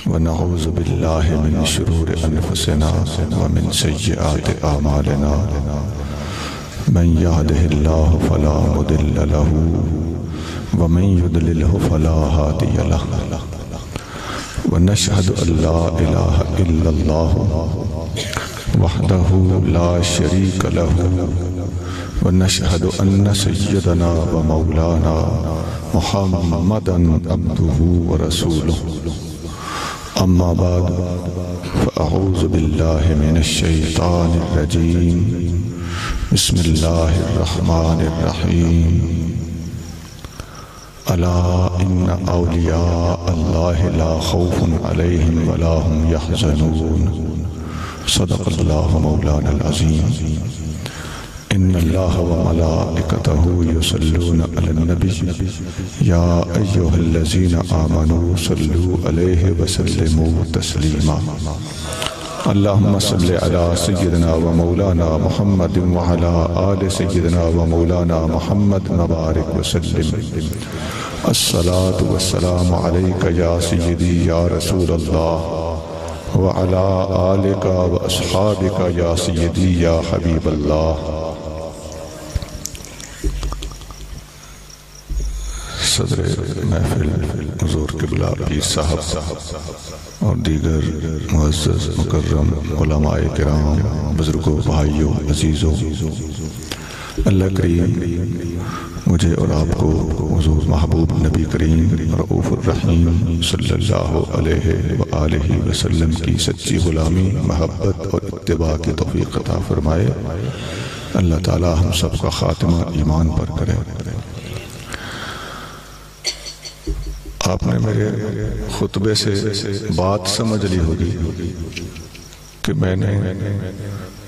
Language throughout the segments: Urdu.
ونعوذ باللہ من شرور انفسنا ومن سیئات اعمالنا من يهده الله فلا مضل له ومن يضلله فلا هادي له ونشهد أن لا إله إلا الله وحده لا شريك له ونشهد أن سيدنا ومولانا محمدا عبده ورسوله أما بعد فأعوذ بالله من الشيطان الرجيم بسم الله الرحمن الرحيم ألا إن أولياء الله لا خوف عليهم ولا هم يحزنون صدق الله مولانا العظيم إن الله وملائكته يصلون على النبي يا أيها الذين آمنوا صلوا عليه وسلموا تسليما اللهم صل على سيدنا ومولانا محمد وعلى آل سيدنا ومولانا محمد وبارك وسلم الصلاة والسلام عليك يا سيدي يا رسول الله وعلى آلك وأصحابك يا سيدي يا حبيب الله صدر محفل حضور قبلہ پیر صاحب اور دیگر معزز مکرم علماء کرام بزرگوں بھائیوں عزیزوں، اللہ کریم مجھے اور آپ کو حضور محبوب نبی کریم رؤوف الرحیم صلی اللہ علیہ وآلہ وسلم کی سچی غلامی، محبت اور اتباع کی توفیق عطا فرمائے۔ اللہ تعالی ہم سب کا خاتمہ ایمان پر کرے۔ آپ نے میرے خطبے سے بات سمجھ لی ہوگی کہ میں نے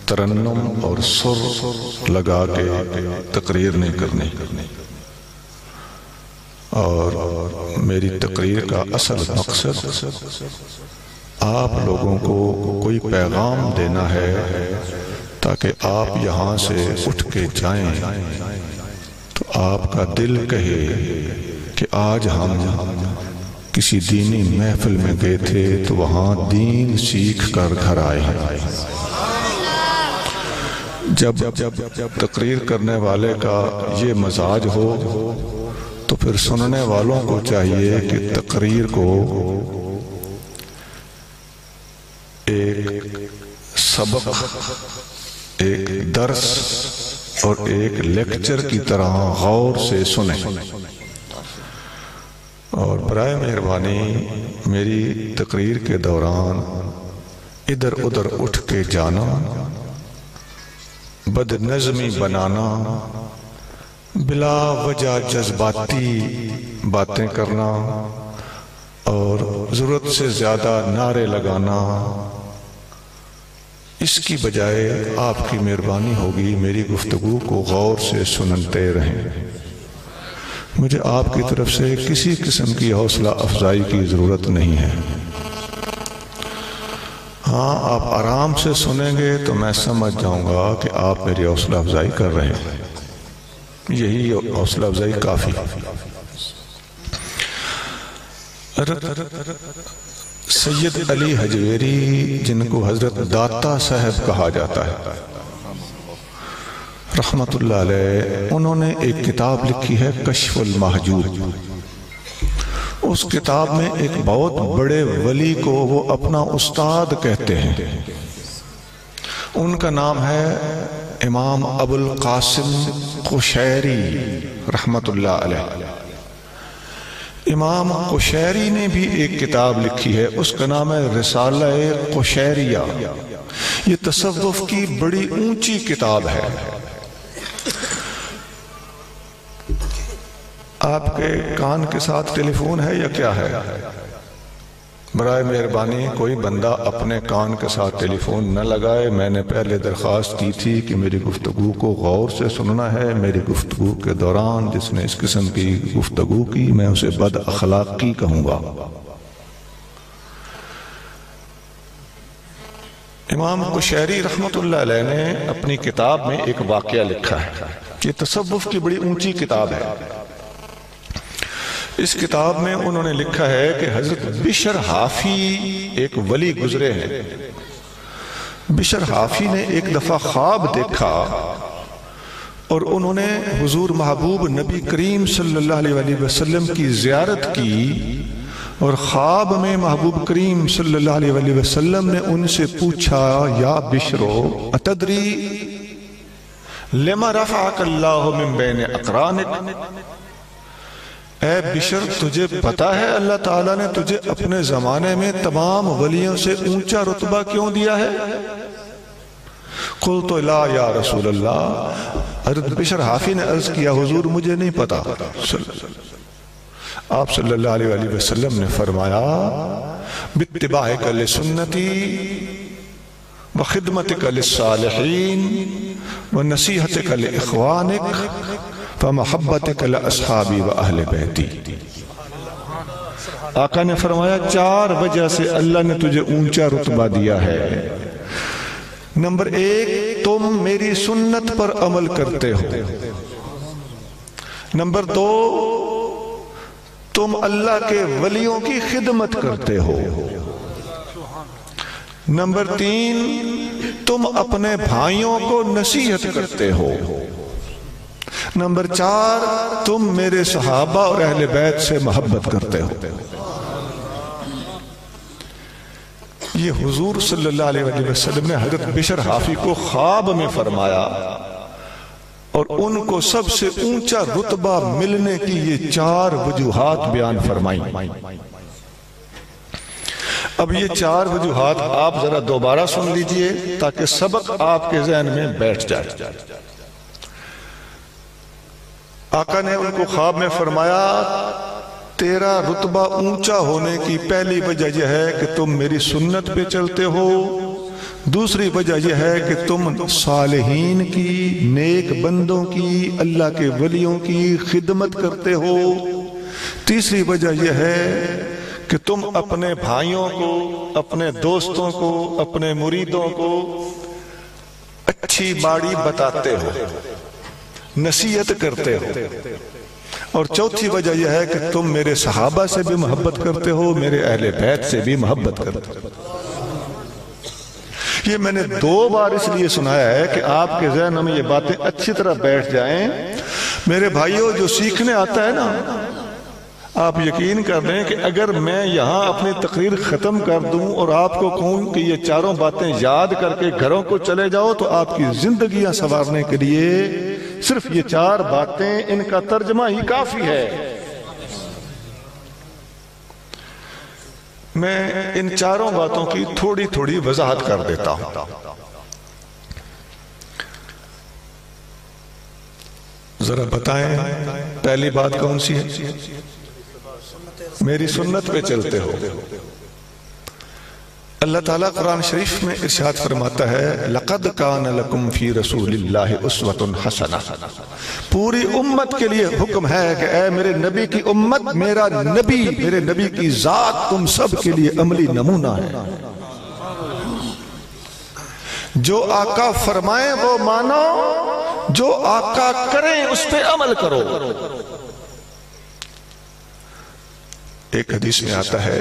ترنم اور سر لگا کے تقریر نہیں کرنی، اور میری تقریر کا اصل مقصد آپ لوگوں کو کوئی پیغام دینا ہے تاکہ آپ یہاں سے اٹھ کے جائیں تو آپ کا دل کہے کہ آج ہم کسی دینی محفل میں گئے تھے تو وہاں دین سیکھ کر گھر آئے ہیں۔ جب تقریر کرنے والے کا یہ مزاج ہو تو پھر سننے والوں کو چاہیے کہ تقریر کو ایک سبق، ایک درس اور ایک لیکچر کی طرح غور سے سنیں، اور برائے مہربانی میری تقریر کے دوران ادھر ادھر اٹھ کے جانا، بد نظمی بنانا، بلا وجہ جذباتی باتیں کرنا اور ضرورت سے زیادہ نعرے لگانا، اس کی بجائے آپ کی مہربانی ہوگی میری گفتگو کو غور سے سنتے رہیں۔ مجھے آپ کی طرف سے کسی قسم کی حوصلہ افزائی کی ضرورت نہیں ہے۔ ہاں، آپ آرام سے سنیں گے تو میں سمجھ جاؤں گا کہ آپ میری حوصلہ افزائی کر رہے ہیں، یہی حوصلہ افزائی کافی۔ سید علی حجویری، جن کو حضرت داتا صاحب کہا جاتا ہے رحمت اللہ علیہ، انہوں نے ایک کتاب لکھی ہے کشف المحجوب۔ اس کتاب میں ایک بہت بڑے ولی کو وہ اپنا استاد کہتے ہیں، ان کا نام ہے امام ابو القاسم قشیری رحمت اللہ علیہ۔ امام قشیری نے بھی ایک کتاب لکھی ہے، اس کا نام ہے رسالہ قشیریہ۔ یہ تصوف کی بڑی اونچی کتاب ہے۔ آپ کے کان کے ساتھ ٹیلی فون ہے یا کیا ہے؟ برائے مہربانی کوئی بندہ اپنے کان کے ساتھ ٹیلی فون نہ لگائے۔ میں نے پہلے درخواست کی تھی کہ میری گفتگو کو غور سے سننا ہے۔ میری گفتگو کے دوران جس نے اس قسم کی گفتگو کی میں اسے بد اخلاقی کہوں گا۔ امام قشیری رحمت اللہ علیہ نے اپنی کتاب میں ایک واقعہ لکھا ہے۔ یہ تصوف کی بڑی اونچی کتاب ہے۔ اس کتاب میں انہوں نے لکھا ہے کہ حضرت بشر حافی ایک ولی گزرے ہیں. بشر حافی نے ایک دفعہ خواب دیکھا اور انہوں نے حضور محبوب نبی کریم صلی اللہ علیہ وسلم کی زیارت کی، اور خواب میں محبوب کریم صلی اللہ علیہ وسلم نے ان سے پوچھا، یا بشرو اتدری لما رفعک اللہ من بین اقرانک، اے بشر تجھے پتا ہے اللہ تعالیٰ نے تجھے اپنے زمانے میں تمام ولیوں سے اونچا رتبہ کیوں دیا ہے؟ قلت لا یا رسول اللہ، حضرت بشر حافی نے عرض کیا حضور مجھے نہیں پتا. آپ صلی اللہ علیہ وسلم نے فرمایا، باتباعک لسنتی وخدمتک للصالحین ونصیحتک لاخوانک فمحبتک لاصحابی واہل بیتی. آقا نے فرمایا 4 وجہ سے اللہ نے تجھے اونچا رتبہ دیا ہے. نمبر 1، تم میری سنت پر عمل کرتے ہو. نمبر 2، تم اللہ کے ولیوں کی خدمت کرتے ہو. نمبر 3، تم اپنے بھائیوں کو نصیحت کرتے ہو. نمبر 4، تم میرے صحابہ اور اہل بیت سے محبت کرتے ہو. یہ حضور صلی اللہ علیہ وسلم نے حضرت بشر حافی کو خواب میں فرمایا، اور ان کو سب سے اونچا رتبہ ملنے کی یہ 4 وجوہات بیان فرمائیں. اب یہ 4 وجوہات آپ ذرا دوبارہ سن لیجئے تاکہ سبق آپ کے ذہن میں بیٹھ جائے. آقا نے ان کو خواب میں فرمایا، تیرا رتبہ اونچا ہونے کی پہلی وجہ یہ ہے کہ تم میری سنت پہ چلتے ہو. دوسری وجہ یہ ہے کہ تم صالحین کی، نیک بندوں کی، اللہ کے ولیوں کی خدمت کرتے ہو. تیسری وجہ یہ ہے کہ تم اپنے بھائیوں کو، اپنے دوستوں کو، اپنے مریدوں کو اچھی باڑی بتاتے ہو، نصیحت کرتے ہو. اور چوتھی وجہ یہ ہے کہ تم میرے صحابہ سے بھی محبت کرتے ہو، میرے اہل بیت سے بھی محبت کرتے ہو. یہ میں نے 2 بار اس لیے سنایا ہے کہ آپ کے ذہن میں یہ باتیں اچھی طرح بیٹھ جائیں. میرے بھائیوں، جو سیکھنے آتا ہے نا، آپ یقین کر لیں کہ اگر میں یہاں اپنی تقریر ختم کر دوں اور آپ کو کہوں کہ یہ 4 باتیں یاد کر کے گھروں کو چلے جاؤ، تو آپ کی زندگیاں سنوارنے کے لیے صرف یہ 4 باتیں، ان کا ترجمہ ہی کافی ہے. میں ان 4 باتوں کی تھوڑی تھوڑی وضاحت کر دیتا ہوں. ذرا بتائیں پہلی بات کون سی ہے؟ میری سنت پہ چلتے ہو. اللہ تعالیٰ قرآن شریف میں ارشاد فرماتا ہے، لَقَدْ كَانَ لَكُمْ فِي رَسُولِ اللَّهِ أُسْوَةٌ حَسَنَةٌ. پوری امت کے لیے حکم ہے کہ اے میرے نبی کی امت، میرا نبی، میرے نبی کی ذات تم سب کے لیے عملی نمونہ ہے. جو آقا فرمائیں وہ مانو، جو آقا کریں اس پہ عمل کرو. ایک حدیث میں آتا ہے،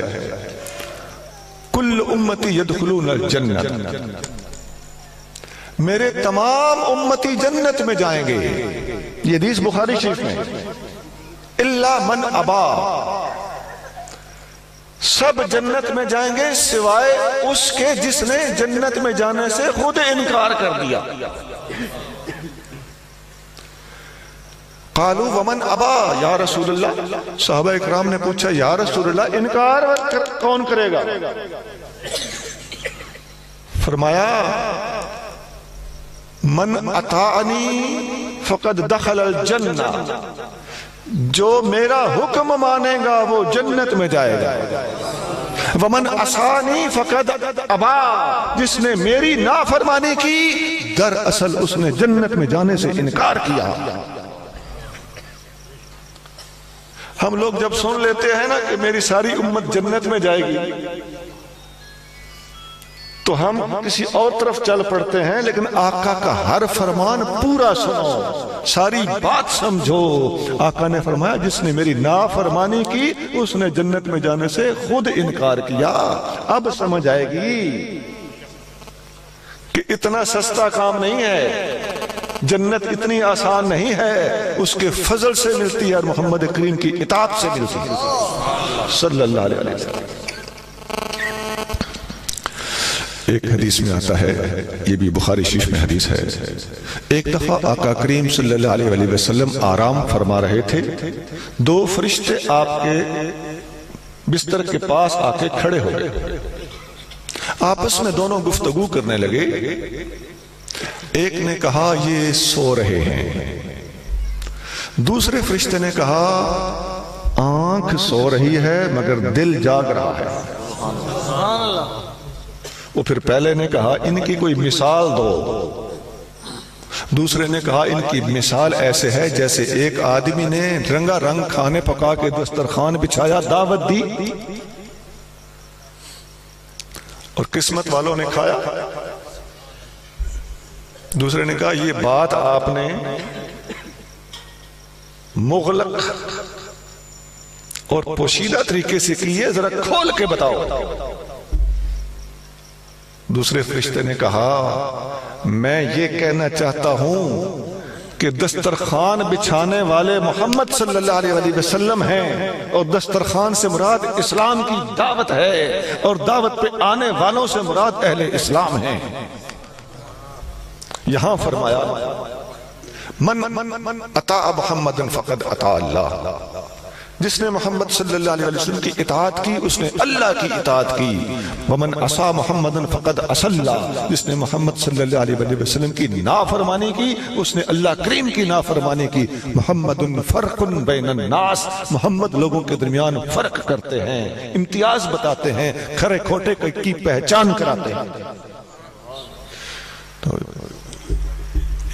کل امتی یدخلون الجنت، میرے تمام امتی جنت میں جائیں گے. یہ حدیث بخاری شریف میں، الا من ابا، سب جنت میں جائیں گے سوائے اس کے جس نے جنت میں جانے سے خود انکار کر دیا. قالوا ومن ابا یا رسول اللہ، صحابہ اکرام نے پوچھا یا رسول اللہ انکار کون کرے گا؟ فرمایا من اطاعنی فقد دخل الجنہ، جو میرا حکم مانے گا وہ جنت میں جائے گا. ومن عصانی فقد ابا، جس نے میری نافرمانی کی دراصل اس نے جنت میں جانے سے انکار کیا. ہم لوگ جب سن لیتے ہیں نا کہ میری ساری امت جنت میں جائے گی، تو ہم کسی اور طرف چل پڑتے ہیں، لیکن آقا کا ہر فرمان پورا سنو، ساری بات سمجھو۔ آقا نے فرمایا جس نے میری نافرمانی کی اس نے جنت میں جانے سے خود انکار کیا۔ اب سمجھ آئے گی کہ اتنا سستا کام نہیں ہے، جنت اتنی آسان نہیں ہے، اس کے فضل سے ملتی ہے اور محمد کریم کی اطاعت سے ملتی ہے صلی اللہ علیہ وسلم۔ ایک حدیث میں آتا ہے، یہ بھی بخاری شریف میں حدیث ہے، ایک دفعہ آقا کریم صلی اللہ علیہ وسلم آرام فرما رہے تھے، دو فرشتے آپ کے بستر کے پاس آ کے کھڑے ہو گئے، آپس میں دونوں گفتگو کرنے لگے۔ ایک نے کہا یہ سو رہے ہیں، دوسرے فرشتے نے کہا آنکھ سو رہی ہے مگر دل جاگ رہا ہے۔ وہ پھر پہلے نے کہا ان کی کوئی مثال دو، دوسرے نے کہا ان کی مثال ایسے ہے جیسے ایک آدمی نے رنگا رنگ کھانے پکا کے دسترخوان بچھایا، دعوت دی اور قسمت والوں نے کھایا۔ دوسرے نے کہا یہ بات آپ نے مغلق اور پوشیدہ طریقے سے کی ہے، ذرا کھول کے بتاؤ۔ دوسرے فرشتے نے کہا میں یہ کہنا چاہتا ہوں کہ دسترخوان بچھانے والے محمد صلی اللہ علیہ وسلم ہیں، اور دسترخوان سے مراد اسلام کی دعوت ہے، اور دعوت پہ آنے والوں سے مراد اہل اسلام ہیں۔ یہاں فرمایا من اطاع محمد فقد اطاع اللہ، جس نے محمد صلی اللہ علیہ وسلم کی اطاعت کی اس نے اللہ کی اطاعت کی۔ ومن عصا محمد فقد عصى اللہ، جس نے محمد صلی اللہ علیہ وسلم کی نافرمانی کی اس نے اللہ کریم کی نافرمانی کی۔ محمد فرق بین الناس، محمد لوگوں کے درمیان فرق کرتے ہیں، امتیاز بتاتے ہیں، کھرے کھوٹے کی پہچان کراتے ہیں۔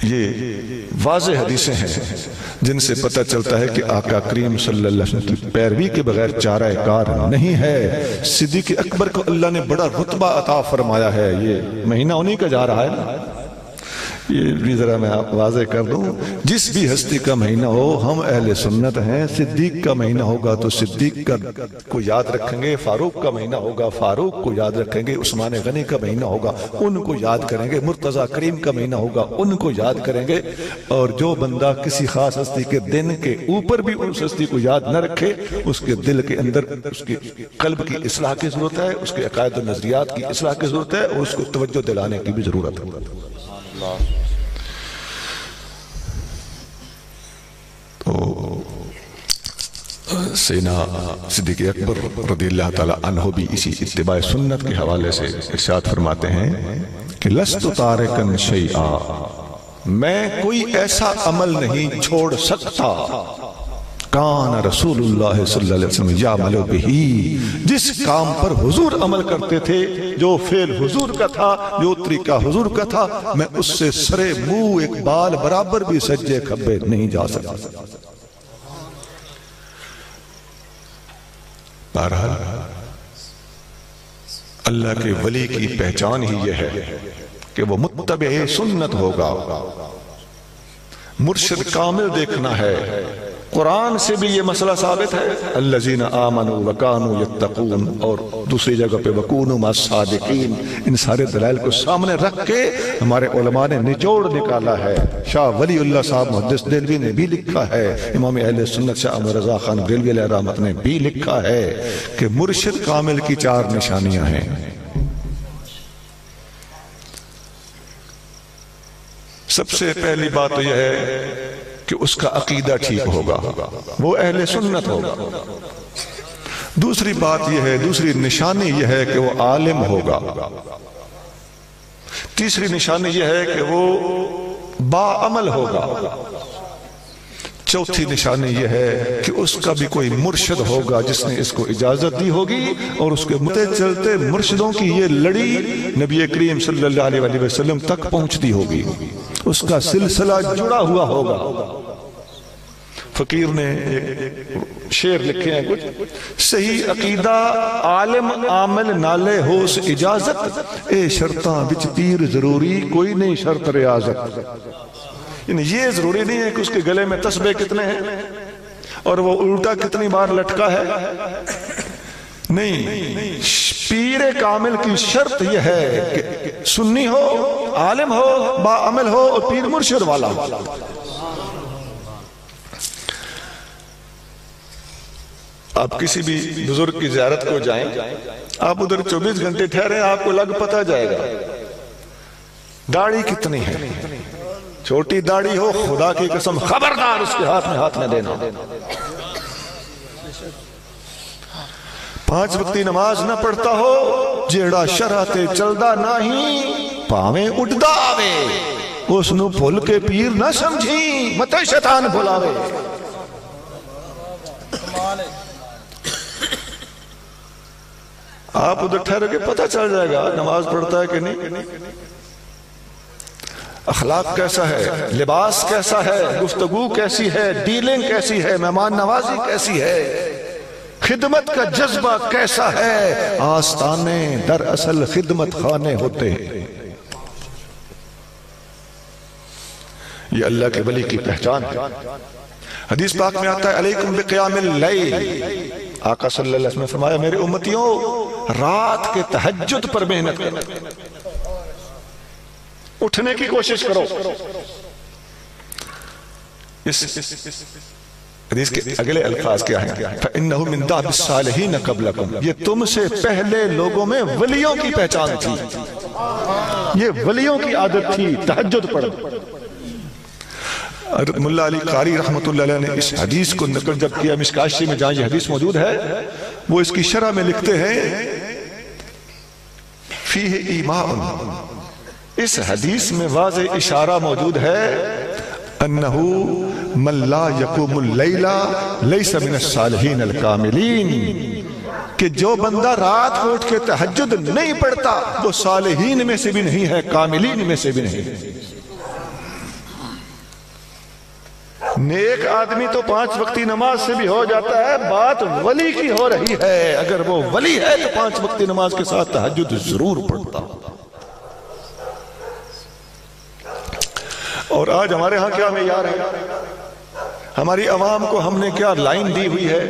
یہ واضح حدیثیں ہیں جن سے پتہ چلتا ہے کہ آقا کریم صلی اللہ علیہ وسلم کی پیروی کے بغیر چارہ کار نہیں ہے۔ صدیق اکبر کو اللہ نے بڑا رتبہ عطا فرمایا ہے، یہ مہینہ انہی کا جا رہا ہے نا، یہ بھی ذرا میں آپ واضح کر دوں، جس بھی ہستی کا مہینہ ہو ہم اہل سنت ہیں۔ صدیق کا مہینہ ہوگا تو صدیق کو یاد رکھیں گے، فاروق کا مہینہ ہوگا فاروق کو یاد رکھیں گے، عثمان غنی کا مہینہ ہوگا ان کو یاد کریں گے، مرتضی کریم کا مہینہ ہوگا ان کو یاد کریں گے۔ اور جو بندہ کسی خاص ہستی کے دن کے اوپر بھی اس ہستی کو یاد نہ رکھے، اس کے دل کے اندر اس کے قلب کی اصلاح کی ضرورت ہے، اس کے عقائد و نظریات کی اصلاح کی ضرورت ہے، اور اس کو توجہ دلانے کی بھی ضرورت ہے۔ تو سیدنا صدیق اکبر رضی اللہ تعالی عنہ بھی اسی اتباع سنت کے حوالے سے ارشاد فرماتے ہیں کہ لست تارکن شیئا، میں کوئی ایسا عمل نہیں چھوڑ سکتا، کان رسول اللہ صلی اللہ علیہ وسلم یعمل بہی، جس کام پر حضور عمل کرتے تھے، جو فعل حضور کا تھا، جو طریقہ حضور کا تھا، میں اس سے سرے منہ ایک بال برابر بھی سجے کھبے نہیں جا سکتا۔ بہرحال اللہ کے ولی کی پہچان ہی یہ ہے کہ وہ متبع سنت ہوگا، مرشد کامل دیکھنا ہے۔ قرآن سے بھی یہ مسئلہ ثابت ہے، الذین آمنوا وکانوا یتقون، اور دوسری جگہ پہ وکونوا مع الصادقین۔ ان سارے دلائل کو سامنے رکھ کے ہمارے علماء نے نچوڑ نکالا ہے۔ شاہ ولی اللہ صاحب محدث دہلوی نے بھی لکھا ہے، امام اہل سنت شاہ احمد رضا خان بریلوی علیہ رحمت نے بھی لکھا ہے کہ مرشد کامل کی 4 نشانیاں ہیں۔ سب سے پہلی بات تو یہ ہے کہ اس کا عقیدہ ٹھیک ہوگا، وہ اہل سنت ہوگا۔ دوسری بات یہ ہے، دوسری نشانی یہ ہے کہ وہ عالم ہوگا۔ تیسری نشانی یہ ہے کہ وہ باعمل ہوگا۔ چوتھی نشانی یہ ہے کہ اس کا بھی کوئی مرشد ہوگا جس نے اس کو اجازت دی ہوگی، اور اس کے چلتے مرشدوں کی یہ لڑی نبی کریم صلی اللہ علیہ وسلم تک پہنچتی ہوگی، اس کا سلسلہ جڑا ہوا ہوگا۔ فقیر نے ایک شعر لکھے ہیں کچھ، صحیح عقیدہ عالم عامل نالے ہو سے اجازت، اے شرطاں بچ پیر ضروری کوئی نہیں شرط ریاضت. یعنی یہ ضروری نہیں ہے کہ اس کے گلے میں تسبیح کتنے ہیں اور وہ الٹا کتنی بار لٹکا ہے، نہیں. پیر کامل کی شرط یہ ہے کہ سنی ہو، عالم ہو، با عمل ہو اور پیر مرشد والا ہو. آپ کسی بھی بزرگ کی زیارت کو جائیں، آپ ادھر 24 گھنٹے ٹھہرے، آپ کو لگ پتہ جائے گا داڑھی کتنی ہے. چھوٹی داڑھی ہو خدا کی قسم خبردار اس کے ہاتھ میں دینا. 5 وقتی نماز نہ پڑھتا ہو، جیڑا شرع تے چلدا نہیں پاویں اٹھدا آوے، اس نو بھول کے پیر نہ سمجھی متے شیطان بھلاوے. آپ ادھر ٹھہر کے پتہ چل جائے گا نماز پڑھتا ہے کہ نہیں، اخلاق کیسا ہے، لباس کیسا ہے، گفتگو کیسی ہے، ڈیلنگ کیسی ہے، مہمان نوازی کیسی ہے، خدمت کا جذبہ کیسا ہے. آستانے در اصل خدمت خانے ہوتے ہیں. یہ اللہ کے ولی کی پہچان ہے. حدیث پاک میں آتا ہے علیکم بقیام اللیل، آقا صلی اللہ علیہ وسلم نے فرمایا میرے امتیوں رات کے تہجد پر محنت کرو، اٹھنے کی کوشش کرو. اس حدیث کے اگلے الفاظ کیا ہیں؟ فَإِنَّهُ مِن دَعْبِ الصَّالِحِينَ قَبْلَكُمْ، یہ تم سے پہلے لوگوں میں ولیوں کی پہچان تھی، یہ ولیوں کی عادت تھی تہجد پڑھنا. ملا علی قاری رحمت اللہ علیہ نے اس حدیث کو نقل جب کیا مشکاشی میں جہاں یہ حدیث موجود ہے، وہ اس کی شرح میں لکھتے ہیں فیہ ایمان، اس حدیث میں واضح اشارہ موجود ہے انہو من لا یقوم اللیلہ لیس من الصالحین الکاملین، کہ جو بندہ رات کو اٹھ کے تہجد نہیں پڑھتا وہ صالحین میں سے بھی نہیں ہے، کاملین میں سے بھی نہیں ہے. نیک آدمی تو 5 وقتی نماز سے بھی ہو جاتا ہے، بات ولی کی ہو رہی ہے. اگر وہ ولی ہے تو 5 وقتی نماز کے ساتھ تہجد ضرور پڑھتا. اور آج ہمارے ہاں کیا معیار ہے، ہماری عوام کو ہم نے کیا لائن دی ہوئی ہے،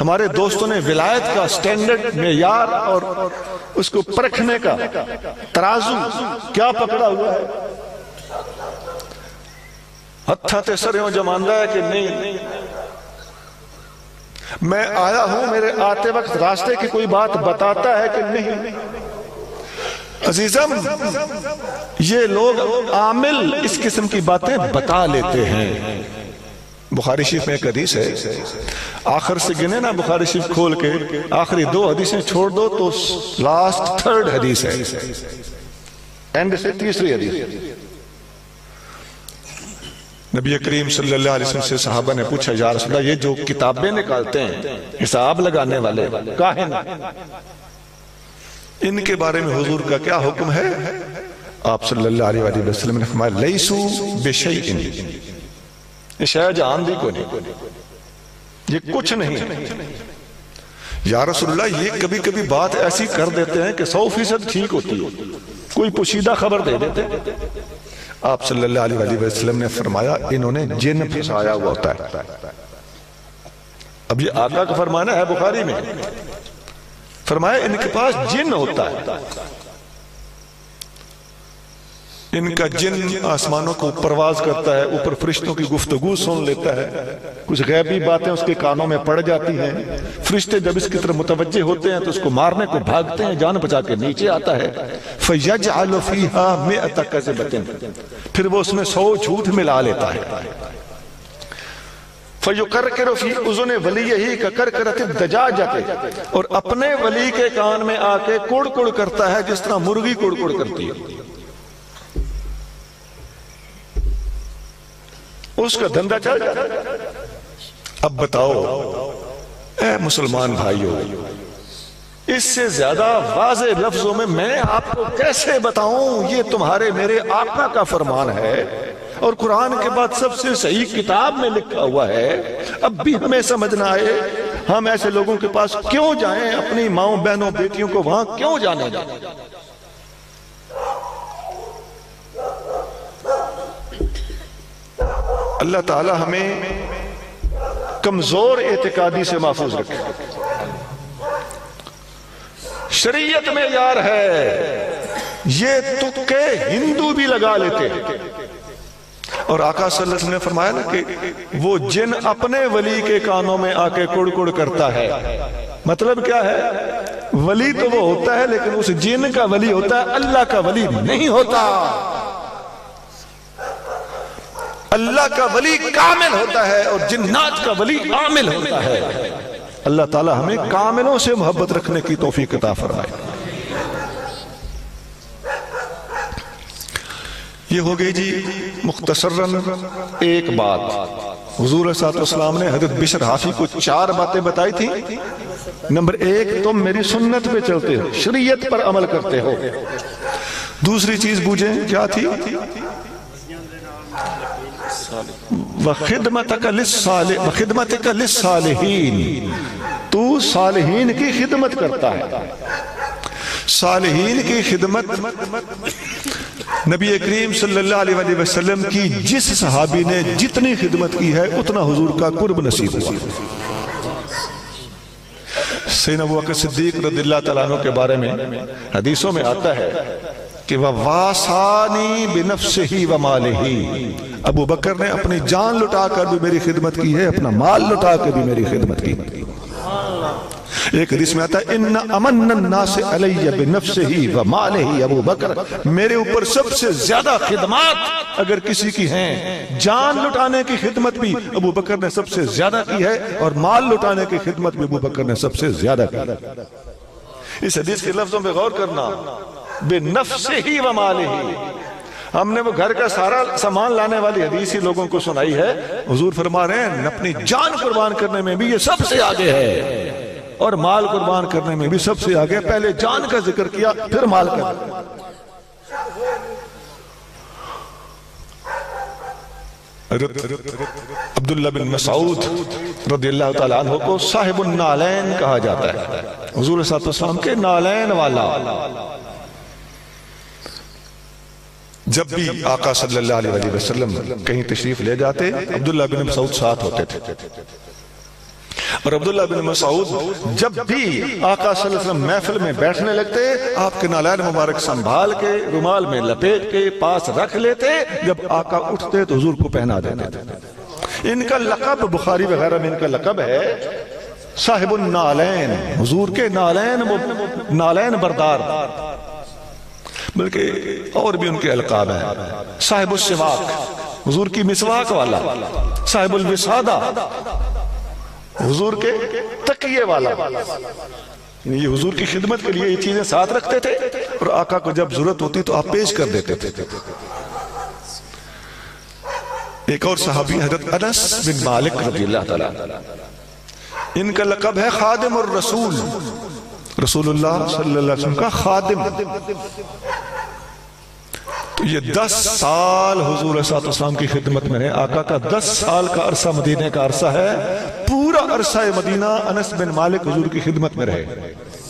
ہمارے دوستوں نے ولایت کا سٹینڈرڈ معیار اور اس کو پرکھنے کا ترازو کیا پکڑا ہوا ہے. ہتھا تے سریوں جماندہ ہے کہ نہیں، میں آیا ہوں میرے آتے وقت راستے کی کوئی بات بتاتا ہے کہ نہیں. عزیزم یہ لوگ عامل اس قسم کی باتیں بتا لیتے ہیں. بخاری شریف میں ایک حدیث ہے، آخر سے گنے نا بخاری شریف کھول کے، آخری 2 حدیثیں چھوڑ دو تو لاسٹ 3rd حدیث ہے، اینڈ سے 3ری حدیث. نبی کریم صلی اللہ علیہ وسلم سے صحابہ نے پوچھا یا رسول اللہ یہ جو کتابیں نکالتے ہیں حساب لگانے والے کاہن، ان کے بارے میں حضور کا کیا حکم ہے؟ آپ صلی اللہ علیہ وسلم نے فرمایا لیسو بشیئن، یہ شاید جان دی کو نہیں، یہ کچھ نہیں ہے. یا رسول اللہ یہ کبھی کبھی بات ایسی کر دیتے ہیں کہ 100% ٹھیک ہوتی ہے، کوئی پوشیدہ خبر دے دیتے. آپ صلی اللہ علیہ وسلم نے فرمایا انہوں نے جن پھنسایا ہوا ہوتا ہے. اب یہ آقا کا فرمانا ہے بخاری میں، فرمایا ان کے پاس جن ہوتا ہے، ان کا جن آسمانوں کو پرواز کرتا ہے، اوپر فرشتوں کی گفتگو سن لیتا ہے، کچھ غیبی باتیں اس کے کانوں میں پڑ جاتی ہیں، فرشتے جب اس کی طرف متوجہ ہوتے ہیں تو اس کو مارنے کو بھاگتے ہیں، جان بچا کے نیچے آتا ہے. فَيَجْعَلُ فِيهَا مِئَةَ كَذِبَةٍ، پھر وہ اس میں 100 جھوٹ ملا لیتا ہے. فَيُقَرْقِرُ فِي اُذُنِ وَلِيِّهِ كَقَرْقِرَةِ الدَّجَاجَةِ، اور اپنے ولی کے کان میں آ کے کڑ کڑ کرتا ہے جس طرح مرغی کڑ کڑ کرتی ہے. اس کا دھندہ چل جاتا ہے. اب بتاؤ اے مسلمان بھائیو، اس سے زیادہ واضح لفظوں میں آپ کو کیسے بتاؤں؟ یہ تمہارے میرے آقا کا فرمان ہے اور قرآن کے بعد سب سے صحیح کتاب میں لکھا ہوا ہے، اب بھی ہمیں سمجھ نہ آئے ہم ایسے لوگوں کے پاس کیوں جائیں، اپنی ماؤں بہنوں بیٹیوں کو وہاں کیوں جانے دیں؟ اللہ تعالی ہمیں کمزور اعتقادی سے محفوظ رکھے۔ شریعت میں یار ہے، یہ تکے ہندو بھی لگا لیتے ہیں، اور آقا صلی اللہ علیہ وسلم نے فرمایا نا کہ وہ جن اپنے ولی کے کانوں میں آ کے کڑ کڑ کرتا ہے، مطلب کیا ہے؟ ولی تو وہ ہوتا ہے لیکن اس جن کا ولی ہوتا ہے، اللہ کا ولی نہیں ہوتا۔ اللہ کا ولی کامل ہوتا ہے اور جنات کا ولی عامل ہوتا ہے۔ اللہ تعالی ہمیں کاملوں سے محبت رکھنے کی توفیق عطا فرمائے۔ یہ ہو گئی جی مختصراً ایک بات۔ حضور صلی اللہ علیہ وسلم نے حضرت بشر حافی کو 4 باتیں بتائی تھی۔ نمبر 1، تم میری سنت پہ چلتے ہو، شریعت پر عمل کرتے ہو۔ دوسری چیز بوجھیں کیا تھی؟ وَخِدْمَتَكَ لِلصَّالِحِينَ، تو صالحین کی خدمت کرتا ہے۔ صالحین کی خدمت نبی کریم صلی اللہ علیہ وسلم کی جس صحابی نے جتنی خدمت کی ہے اتنا حضور کا قرب نصیب ہوا۔ سیدنا ابو بکر صدیق رضی اللہ تعالیٰ عنہ کے بارے میں حدیثوں میں آتا ہے کہ وَوَاسَانِي بِنَفْسِهِ وَمَالِهِ، ابو بکر نے اپنی جان لٹا کر بھی میری خدمت کی ہے، اپنا مال لٹا کر بھی میری خدمت کی۔ ایک حدیث میں آتا ہے ان امن الناس علی بنفسہ ومالہ ابو بکر، میرے اوپر سب سے زیادہ خدمات اگر کسی کی ہیں، جان لٹانے کی خدمت بھی ابو بکر نے سب سے زیادہ کی ہے، اور مال لٹانے کی خدمت بھی ابو بکر نے سب سے زیادہ کی ہے۔ اس حدیث کے لفظوں پہ غور کرنا، بنفسہ ومالہ، ہم نے وہ گھر کا سارا سامان لانے والی حدیث ہی لوگوں کو سنائی ہے، حضور فرما رہے ہیں اپنی جان قربان کرنے میں بھی یہ سب سے آگے ہے، اور مال قربان کرنے میں بھی سب سے آگے۔ پہلے جان کا ذکر کیا پھر مال کا۔ عبداللہ بن مسعود رضی اللہ تعالیٰ عنہ کو صاحب النالین کہا جاتا ہے، حضور صلی اللہ علیہ وسلم کے نالین والا۔ جب بھی آقا صلی اللہ علیہ وسلم کہیں تشریف لے جاتے، عبداللہ بن مسعود ساتھ ہوتے تھے، اور عبداللہ بن مسعود جب بھی آقا صلی اللہ علیہ وسلم محفل میں بیٹھنے لگتے، آپ کے نالین مبارک سنبھال کے رومال میں لپیٹ کے پاس رکھ لیتے، جب آقا اٹھتے تو حضور کو پہنا دیتے تھے۔ ان کا لقب بخاری وغیرہ میں ان کا لقب ہے صاحب النالین، حضور کے نالین بردار، بلکہ اور بھی ان کے القاب ہیں۔ صاحب السواک، حضور کی مسواک والا، صاحب الوسادہ، حضور کے تکیے والا، یہ حضور کی خدمت کے لیے یہ چیزیں ساتھ رکھتے تھے، اور آقا کو جب ضرورت ہوتی تو آپ پیش کر دیتے تھے۔ ایک اور صحابی حضرت انس بن مالک رضی اللہ تعالیٰ، ان کا لقب ہے خادم الرسول، رسول اللہ صلی اللہ علیہ وسلم کا خادم۔ تو یہ 10 سال حضور صلی اللہ علیہ وسلم کی خدمت میں رہے۔ آقا کا 10 سال کا عرصہ مدینہ کا عرصہ ہے، پورا عرصہ مدینہ انس بن مالک حضور کی خدمت میں رہے،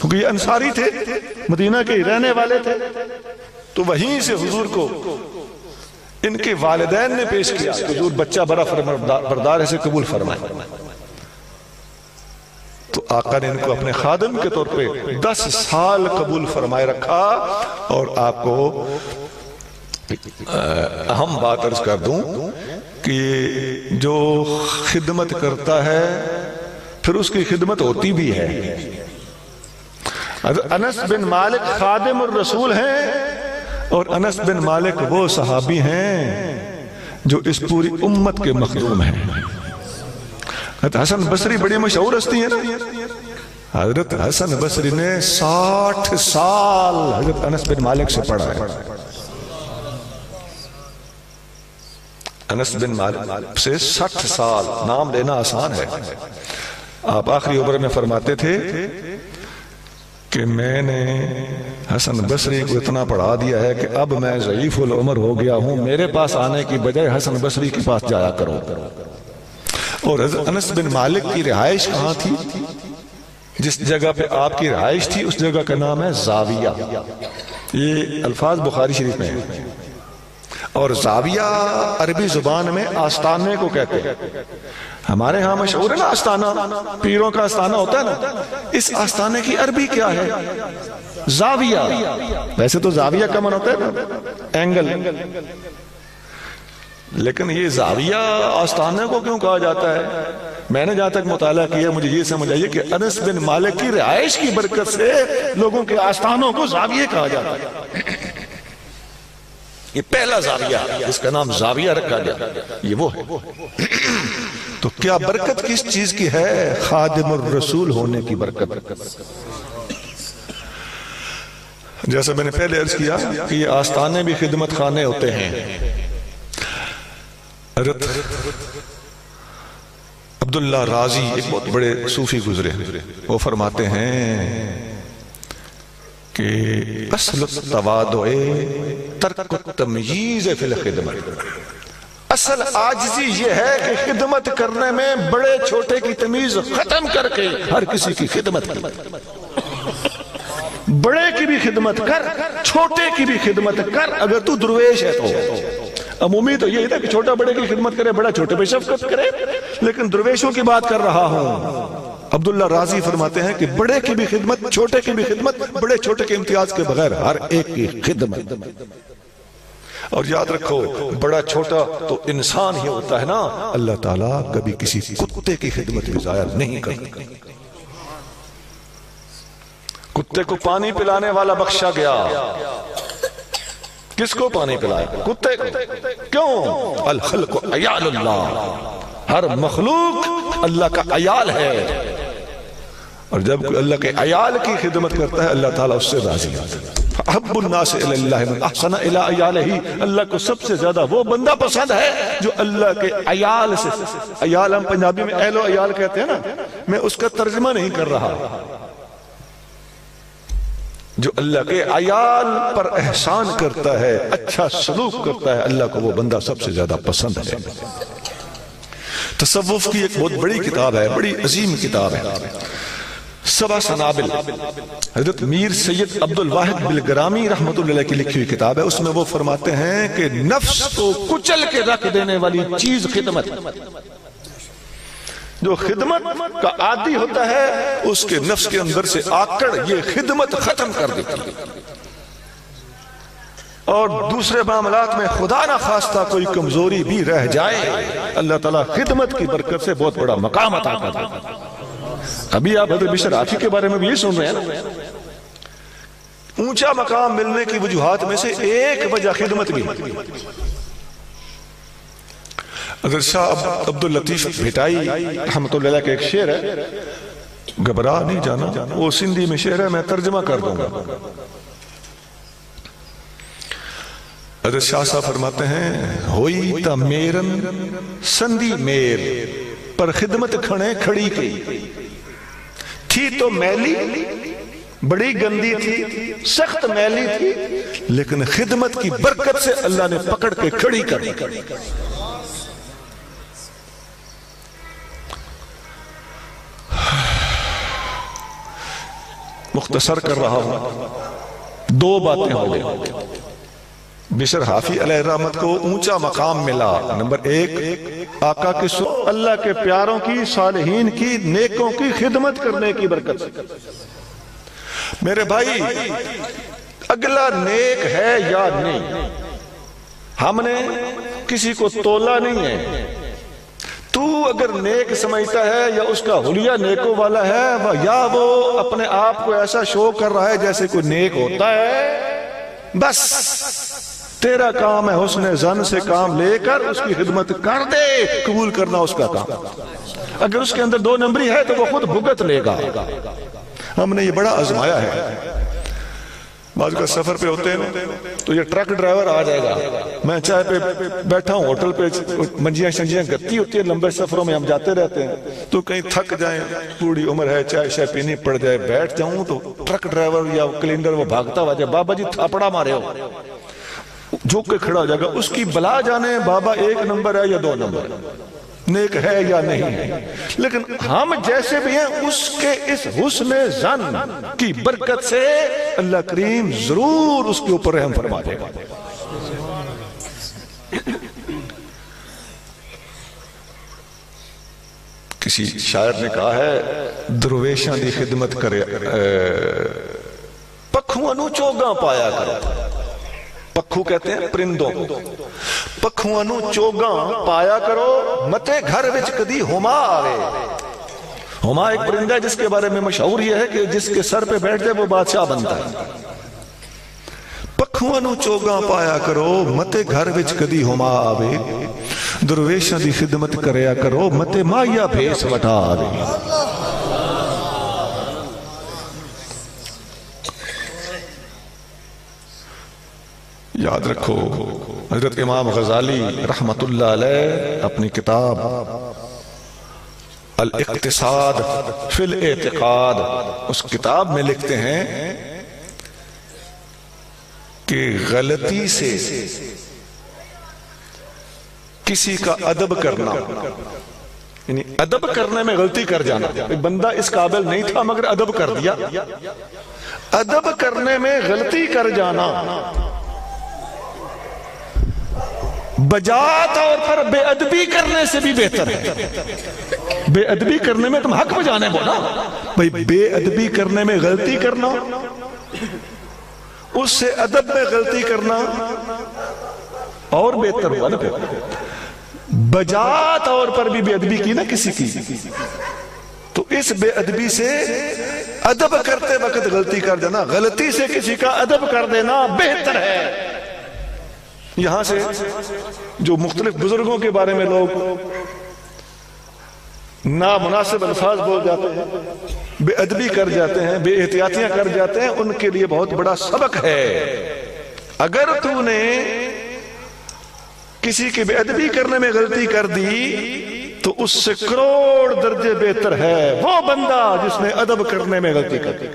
کیونکہ یہ انصاری تھے، مدینہ کے رہنے والے تھے، تو وہیں سے حضور کو ان کے والدین نے پیش کیا، حضور بچہ بڑا بردار ہے سے قبول فرمائے، تو آقا نے ان کو اپنے خادم کے طور پہ 10 سال قبول فرمائے رکھا۔ اور آپ کو اہم بات عرض کر دوں کہ جو خدمت کرتا ہے پھر اس کی خدمت ہوتی بھی ہے۔ انس بن مالک خادم الرسول ہیں، اور انس بن مالک وہ صحابی ہیں جو اس پوری امت کے مخدوم ہیں۔ حضرت حسن بصری بڑی مشہور ہستی ہیں نا، حضرت حسن بصری نے 60 سال حضرت انس بن مالک سے پڑھا ہے۔ انس بن مالک سے 60 سال، نام لینا آسان ہے۔ آپ آخری عمر میں فرماتے تھے کہ میں نے حسن بصری کو اتنا پڑھا دیا ہے کہ اب میں ضعیف العمر ہو گیا ہوں، میرے پاس آنے کی بجائے حسن بصری کے پاس جایا کرو۔ اور انس بن مالک کی رہائش کہاں تھی؟ جس جگہ پہ آپ کی رہائش تھی اس جگہ کا نام ہے زاویہ۔ یہ الفاظ بخاری شریف میں ہیں۔ اور زاویہ عربی زبان میں آستانے کو کہتے ہیں۔ ہمارے ہاں مشہور ہے نا آستانہ، پیروں کا آستانہ ہوتا ہے نا، اس آستانے کی عربی کیا ہے؟ زاویہ۔ ویسے تو زاویہ کا معنی ہوتا ہے نا اینگل، لیکن یہ زاویہ آستانے کو کیوں کہا جاتا ہے؟ میں نے جہاں تک مطالعہ کیا مجھے یہ سمجھ آئی کہ انس بن مالک کی رہائش کی برکت سے لوگوں کے آستانوں کو زاویہ کہا جاتا ہے۔ یہ پہلا زاویہ جس کا نام زاویہ رکھا گیا یہ وہ ہے۔ تو کیا برکت کس چیز کی ہے؟ خادم الرسول ہونے کی برکت۔ جیسا میں نے پہلے عرض کیا کہ یہ آستانے بھی خدمت خانے ہوتے ہیں۔ عبداللہ رازی ایک بہت بڑے صوفی گزرے، وہ فرماتے ہیں کہ اصل التواضع ترک التمییز فی الخدمت۔ اصل عاجزی یہ ہے کہ خدمت کرنے میں بڑے چھوٹے کی تمیز ختم کر کے ہر کسی کی خدمت کی۔ بڑے کی بھی خدمت کر، چھوٹے کی بھی خدمت کر، اگر تو درویش ہے تو۔ عمومی تو یہی تھا کہ چھوٹا بڑے کی خدمت کرے، بڑا چھوٹے پہ شفقت کرے، لیکن درویشوں کی بات کر رہا ہوں۔ عبداللہ رازی فرماتے ہیں کہ بڑے کی بھی خدمت، چھوٹے کی بھی خدمت، بڑے چھوٹے کے امتیاز کے بغیر ہر ایک کی خدمت۔ اور یاد رکھو بڑا چھوٹا تو انسان ہی ہوتا ہے نا، اللہ تعالیٰ کبھی کسی کتے کی خدمت بھی ضائع نہیں کرتا۔ کتے کو پانی پلانے والا بخشا گیا، کس کو پانی پلایا؟ کتے کو۔ کیوں؟ الخلق عیال اللہ، ہر مخلوق اللہ کا عیال ہے، اور جب کوئی اللہ کے عیال کی خدمت کرتا ہے اللہ تعالیٰ اس سے راضی ہوتا ہے۔ احب الناس الی اللہ من احسن الی عیالہ، اللہ کو سب سے زیادہ وہ بندہ پسند ہے جو اللہ کے عیال سے، عیال ہم پنجابی میں اہل و عیال کہتے ہیں نا، میں اس کا ترجمہ نہیں کر رہا، جو اللہ کے عیال پر احسان کرتا ہے، اچھا سلوک کرتا ہے، اللہ کو وہ بندہ سب سے زیادہ پسند ہے۔ تصوف کی ایک بہت بڑی کتاب ہے، بڑی عظیم کتاب ہے، سبع سنابل، حضرت میر سید عبد الواحد بالگرامی رحمت اللہ علیہ کی لکھی ہوئی کتاب ہے۔ اس میں وہ فرماتے ہیں کہ نفس کو کچل کے رکھ دینے والی چیز خدمت۔ جو خدمت کا عادی ہوتا ہے اس کے نفس کے اندر سے آکڑ یہ خدمت ختم کر دیتی ہے، اور دوسرے معاملات میں خدا نہ خواستہ کوئی کمزوری بھی رہ جائے اللہ تعالیٰ خدمت کی برکت سے بہت بڑا مقام عطا کرتا ہے۔ ابھی آپ حضرت بشر حافی کے بارے میں بھی یہ سن رہے ہیں نا، اونچا مقام ملنے کی وجوہات میں سے ایک وجہ خدمت بھی ہے۔ حضرت شاہ عبداللطیف بھٹائی رحمت اللہ علیہ کا ایک شعر ہے، گھبرا نہیں جانا، وہ سندھی میں شعر ہے، میں ترجمہ کر دوں گا۔ حضرت شاہ صاحب فرماتے ہیں ہوئی تا میرن سندھی میر پر خدمت کھڑے کھڑی کی، تھی تو میلی بڑی گندی تھی، سخت میلی تھی، لیکن خدمت کی برکت سے اللہ نے پکڑ کے کھڑی کر دی۔ مختصر کر رہا ہوں، دو باتیں ہو گئی۔ بشر حافی علیہ الرحمت کو اونچا مقام ملا، نمبر ایک آقا کی اللہ کے پیاروں کی، صالحین کی، نیکوں کی خدمت کرنے کی برکت سے۔ میرے بھائی اگلا نیک ہے یا نہیں، ہم نے کسی کو تولا نہیں ہے۔ تو اگر نیک سمجھتا ہے یا اس کا حلیہ نیکوں والا ہے، یا وہ اپنے آپ کو ایسا شو کر رہا ہے جیسے کوئی نیک ہوتا ہے، بس تیرا کام ہے حسن ظن سے کام لے کر اس کی خدمت کر دے، قبول کرنا اس کا کام۔ اگر اس کے اندر دو نمبری ہے تو وہ خود بھگت لے گا۔ ہم نے یہ بڑا آزمایا ہے۔ بعض کا سفر پہ ہوتے ہیں تو یہ ٹرک ڈرائیور آ جائے گا، میں چائے پہ بیٹھا ہوں ہوٹل پہ، منجیاں شنجیاں گتی ہوتی ہیں، لمبے سفروں میں ہم جاتے رہتے ہیں، تو کہیں تھک جائیں، بوڑھی عمر ہے، چائے شائے پینی پڑ جائے، بیٹھ جاؤں تو ٹرک ڈرائیور یا کلینڈر وہ بھاگتا ہوا جائے، بابا جی تھاپڑا مارے ہو، جھک کے کھڑا ہو جائے گا، اس کی بلا جانے بابا 1 نمبر ہے یا 2 نمبر ہے، نیک ہے یا نہیں ہے، لیکن ہم جیسے بھی ہیں اس کے اس حسن ظن کی برکت سے اللہ کریم ضرور اس کے اوپر رحم فرما دے گا۔ کسی شاعر نے کہا ہے درویشاں دی خدمت کرے پکھوں انو چوگاں پایا کرو، پکھو کہتے ہیں پرندوں، پکھوں انو چوگاں پایا کرو، متے گھر وچ کدی ہما آوے۔ ہما ایک پرندہ ہے جس کے بارے میں مشہور یہ ہے کہ جس کے سر پہ بیٹھ جائے وہ بادشاہ بنتا ہے۔ پکھوں انو چوگاں پایا کرو، متے گھر وچ کدی ہما آوے، درویشاں دی خدمت کریا کرو، متے مایا بھیس وٹا آوے۔ یاد رکھو حضرت امام غزالی رحمت اللہ علیہ اپنی کتاب الاقتصاد فی الاعتقاد اس کتاب میں لکھتے ہیں کہ غلطی سے کسی کا ادب کرنا، یعنی ادب کرنے میں غلطی کر جانا، بندہ اس قابل نہیں تھا مگر ادب کر دیا، ادب کرنے میں غلطی کر جانا بجا طور پر بے ادبی کرنے سے بھی بہتر ہے۔ بے ادبی کرنے میں تم حق بجانے بولا بھئی، بے ادبی کرنے میں غلطی کرنا اس سے ادب میں غلطی کرنا اور بہتر ہوا نا۔ بجا طور پر بھی بے ادبی کی نا کسی کی، تو اس بے ادبی سے ادب کرتے وقت غلطی کر دینا، غلطی سے کسی کا ادب کر دینا بہتر ہے۔ یہاں سے جو مختلف بزرگوں کے بارے میں لوگ نامناسب الفاظ بول جاتے ہیں، بے ادبی کر جاتے ہیں، بے احتیاطیاں کر جاتے ہیں، ان کے لیے بہت بڑا سبق ہے۔ اگر تو نے کسی کی بے ادبی کرنے میں غلطی کر دی تو اس سے کروڑ درجے بہتر ہے وہ بندہ جس نے ادب کرنے میں غلطی کر دی۔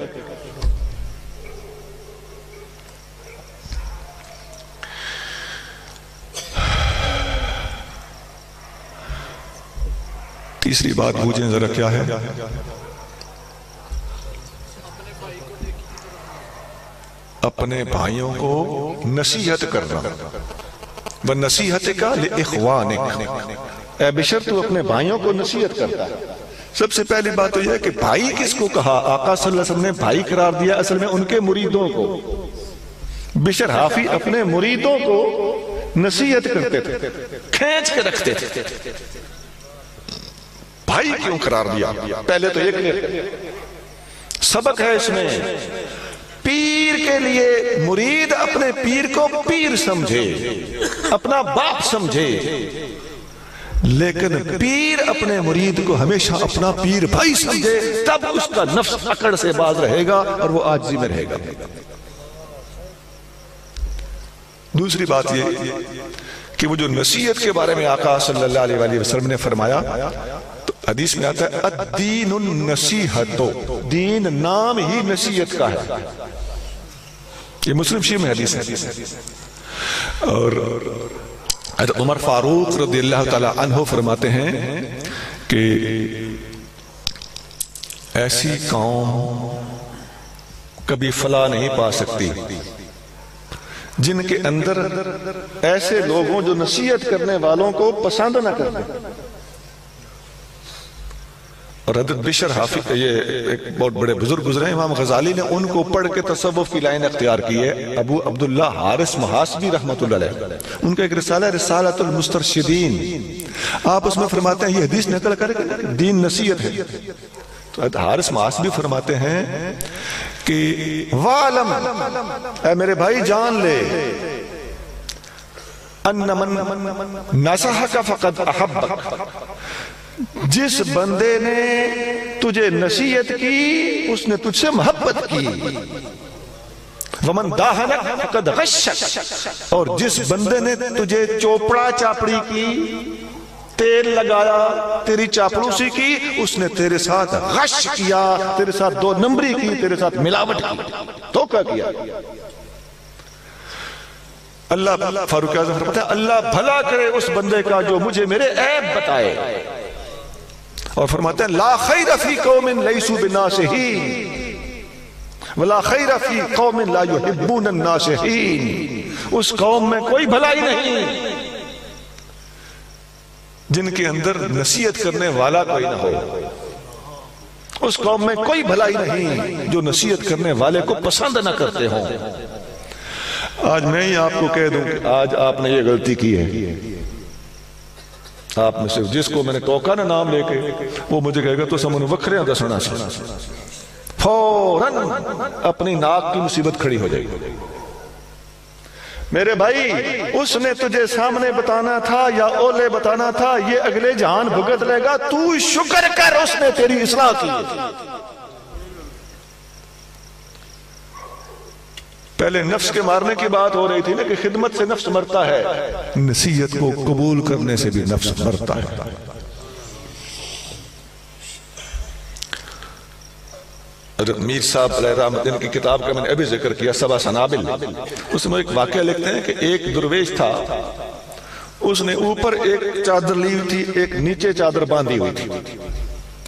تیسری بات بوجھیں ذرا کیا ہے؟ اپنے بھائیوں کو نصیحت کرنا، وَنَصِيحَتِكَ لِإِخْوَانِكَ، اے بشر تو اپنے بھائیوں کو نصیحت کرتا ہے۔ سب سے پہلی بات تو یہ ہے کہ بھائی کس کو کہا؟ آقا صلی اللہ علیہ وسلم نے بھائی قرار دیا اصل میں ان کے مریدوں کو۔ بشر حافی اپنے مریدوں کو نصیحت کرتے تھے، کھینچ کے رکھتے تھے۔ بھائی کیوں قرار دیا؟ پہلے تو یہ کلیئر سبق ہے اس میں، پیر کے لیے مرید اپنے پیر کو پیر سمجھے، اپنا باپ سمجھے، لیکن پیر اپنے مرید کو ہمیشہ اپنا پیر بھائی سمجھے، تب اس کا نفس اکڑ سے باز رہے گا اور وہ عاجزی میں رہے گا۔ دوسری بات یہ کہ وہ جو نصیحت کے بارے میں آقا صلی اللہ علیہ وسلم نے فرمایا، تو حدیث میں آتا ہے الدین النصیحت، دین نام ہی نصیحت کا ہے۔ یہ مسلم شریف میں حدیث ہے۔ اور حضرت عمر فاروق رضی اللہ تعالی عنہ فرماتے ہیں کہ ایسی قوم کبھی فلاح نہیں پا سکتی جن کے اندر ایسے لوگ ہوں جو نصیحت کرنے والوں کو پسند نہ کرتے۔ اور حضرت بشر حافظ، یہ ایک بہت بڑے بزرگ گزرے ہیں، امام غزالی نے ان کو پڑھ کے تصوف کی لائن اختیار کی ہے۔ ابو عبداللہ حارث محاسبی رحمت اللہ علیہ، ان کا ایک رسالہ ہے رسالۃ المسترشدین، آپ اس میں فرماتے ہیں یہ حدیث نقل کر کے دین نصیحت ہے۔ تو حارث محاسبی فرماتے ہیں کہ وَعَلَمْ، اے میرے بھائی جان لے، أَنَّ مَن نَصَحَكَ فَقَدْ أَحَبَّكَ، جس بندے نے تجھے نصیحت کی اس نے تجھ سے محبت کی۔ ومن داہنک فقد غشک، اور جس بندے نے تجھے چوپڑا چاپڑی کی، تیل لگایا، تیری چاپڑوسی کی، اس نے تیرے ساتھ غش کیا، تیرے ساتھ دو نمبری کی، تیرے ساتھ ملاوٹ کی، دھوکہ کیا۔ اللہ فاروق اعظم فرماتے ہیں اللہ بھلا کرے اس بندے کا جو مجھے میرے عیب بتائے، اور فرماتے ہیں لا خیر فی قوم لیسوا بناصحین ولا خیر فی قوم لا یحبون الناصحین، اس قوم میں کوئی بھلائی نہیں جن کے اندر نصیحت کرنے والا کوئی نہ ہو، اس قوم میں کوئی بھلائی نہیں جو نصیحت کرنے والے کو پسند نہ کرتے ہوں۔ آج میں ہی آپ کو کہہ دوں کہ آج آپ نے یہ غلطی کی ہے، آپ میں صرف جس کو میں نے ٹوکا نا نام لے کے، وہ مجھے کہے گا تو سمجھو وکھرے ہیں دسنا سے، فوراً اپنی ناک کی مصیبت کھڑی ہو جائے گی۔ میرے بھائی اس نے تجھے سامنے بتانا تھا یا اولے بتانا تھا، یہ اگلے جہان بھگت لے گا، تو شکر کر اس نے تیری اصلاح کی۔ پہلے نفس کے مارنے کی بات ہو رہی تھی نا کہ خدمت سے نفس مرتا ہے، نصیحت کو قبول کرنے سے بھی نفس مرتا ہے۔ حضرت میر صاحب علیہ رحمت ان کی کتاب کا میں نے ابھی ذکر کیا سبع سنابل، اس میں ایک واقعہ لکھتے ہیں کہ ایک درویش تھا، اس نے اوپر ایک چادر لی ہوئی تھی، ایک نیچے چادر باندھی ہوئی تھی،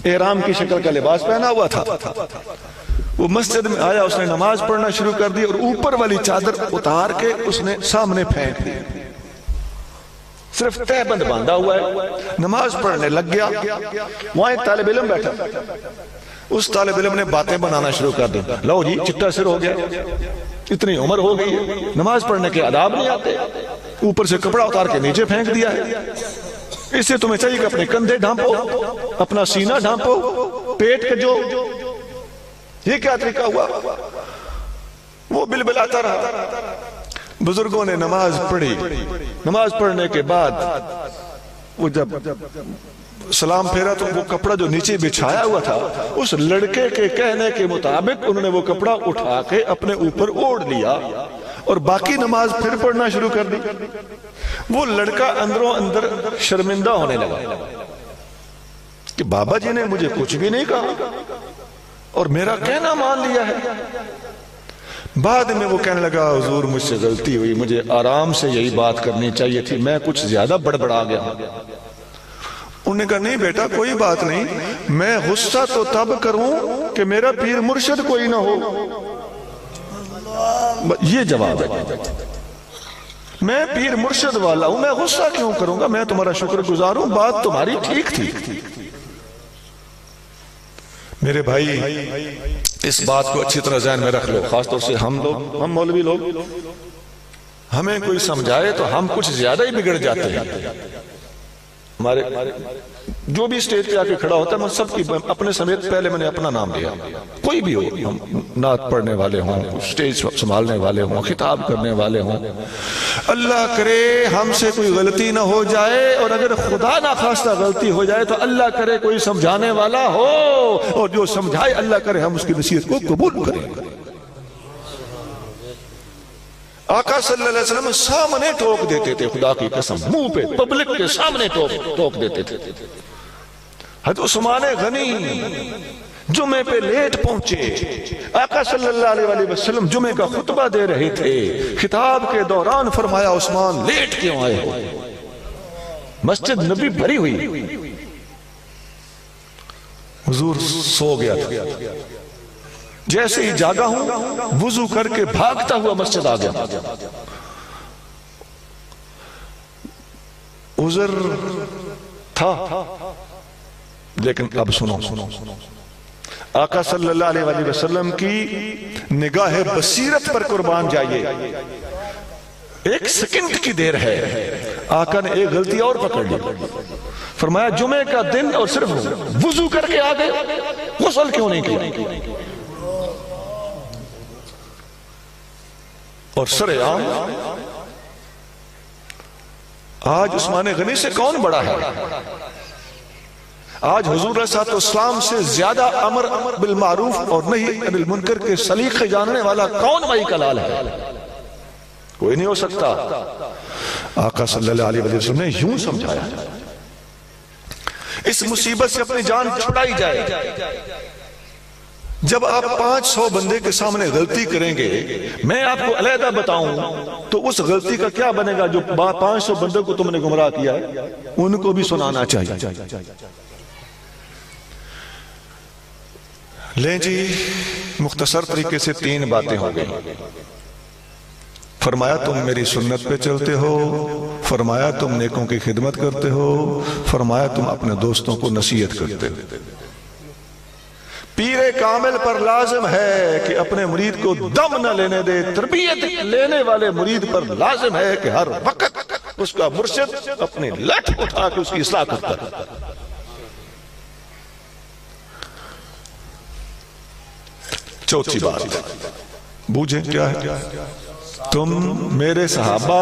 احرام کی شکل کا لباس پہنا ہوا تھا۔ وہ مسجد میں آیا، اس نے نماز پڑھنا شروع کر دی اور اوپر والی چادر اتار کے اس نے سامنے پھینک دی، صرف تہ بند باندھا ہوا ہے، نماز پڑھنے لگ گیا۔ وہاں ایک طالب علم بیٹھا، اس طالب علم نے باتیں بنانا شروع کر دی، لو جی چٹا سر ہو گیا، اتنی عمر ہو گئی ہے، نماز پڑھنے کے آداب نہیں آتے، اوپر سے کپڑا اتار کے نیچے پھینک دیا ہے، اس سے تمہیں چاہیے کہ اپنے کندھے ڈھانپو، اپنا سینہ ڈھانپو، پیٹ کے جو یہ کیا طریقہ ہوا؟ وہ بلبلاتا رہا۔ بزرگوں نے نماز پڑھی، نماز پڑھنے کے بعد وہ جب سلام پھیرا تو وہ کپڑا جو نیچے بچھایا ہوا تھا، اس لڑکے کے کہنے کے مطابق انہوں نے وہ کپڑا اٹھا کے اپنے اوپر اوڑھ لیا اور باقی نماز پھر پڑھنا شروع کر دی۔ وہ لڑکا اندروں اندر شرمندہ ہونے لگا کہ بابا جی نے مجھے کچھ بھی نہیں کہا اور میرا کہنا مان لیا ہے۔ بعد میں وہ کہنے لگا حضور مجھ سے غلطی ہوئی، مجھے آرام سے یہی بات کرنی چاہیے تھی، میں کچھ زیادہ بڑبڑا گیا۔ انہوں نے کہا نہیں بیٹا کوئی بات نہیں، میں غصہ تو تب کروں کہ میرا پیر مرشد کوئی نہ ہو، یہ جواب ہے۔ میں پیر مرشد والا ہوں، میں غصہ کیوں کروں گا، میں تمہارا شکر گزار ہوں، بات تمہاری ٹھیک تھی۔ میرے بھائی اس بات کو اچھی طرح ذہن میں رکھ لو، خاص طور سے ہم مولوی لوگ، ہمیں کوئی سمجھائے تو ہم کچھ زیادہ ہی بگڑ جاتے ہیں۔ ہمارے جو بھی اسٹیج پہ آ کے کھڑا ہوتا ہے میں سب کی اپنے سمیت پہلے میں نے اپنا نام لیا، کوئی بھی ہو، ہم نعت پڑھنے والے ہوں، اسٹیج سنبھالنے والے ہوں، خطاب کرنے والے ہوں، اللہ کرے ہم سے کوئی غلطی نہ ہو جائے، اور اگر خدا ناخواستہ غلطی ہو جائے تو اللہ کرے کوئی سمجھانے والا ہو، اور جو سمجھائے اللہ کرے ہم اس کی نصیحت کو قبول کریں۔ آقا صلی اللہ علیہ وسلم سامنے ٹوک دیتے تھے، خدا کی قسم، منہ پہ پبلک کے سامنے ٹوک دیتے تھے۔ حضرت عثمان غنی جمعے پہ لیٹ پہنچے، آقا صلی اللہ علیہ وسلم جمعے کا خطبہ دے رہے تھے، خطاب کے دوران فرمایا عثمان لیٹ کیوں آئے ہو؟ مسجد نبی بھری ہوئی، حضور سو گیا تھا، جیسے ہی جاگا ہوں وضو کر کے بھاگتا ہوا مسجد آ گیا۔ عذر تھا لیکن اب سنو، آقا صلی اللہ علیہ وسلم کی نگاہ بصیرت پر قربان جائیے، ایک سیکنڈ کی دیر ہے، آقا نے ایک غلطی اور پکڑ لی، فرمایا جمعے کا دن اور صرف وضو کر کے آ گئے، غسل کیوں نہیں کیا؟ اور سر عام آج عثمان غنی سے کون بڑا ہے؟ آج حضور علیہ السلام سے زیادہ امر بالمعروف اور نہی عن المنکر کے سلیقے جاننے والا کون بھائی کا لال ہے؟ کوئی نہیں ہو سکتا۔ آقا صلی اللہ علیہ وسلم نے یوں سمجھایا اس مصیبت سے اپنی جان چھڑائی جائے۔ جب آپ 500 بندے کے سامنے غلطی کریں گے، میں آپ کو علیحدہ بتاؤں تو اس غلطی کا کیا بنے گا؟ جو 500 بندوں کو تم نے گمراہ کیا ہے ان کو بھی سنانا چاہیے۔ لیں جی، مختصر طریقے سے 3 باتیں ہو گئی۔ فرمایا تم میری سنت پہ چلتے ہو، فرمایا تم نیکوں کی خدمت کرتے ہو، فرمایا تم اپنے دوستوں کو نصیحت کرتے ہو۔ پیر کامل پر لازم ہے کہ اپنے مرید کو دم نہ لینے دے، تربیت لینے والے مرید پر لازم ہے کہ ہر وقت اس کا مرشد اپنی لٹ اٹھا کے اس کی اصلاح کرتا ہے۔ چوتھی بات بوجھیں کیا ہے؟ تم میرے صحابہ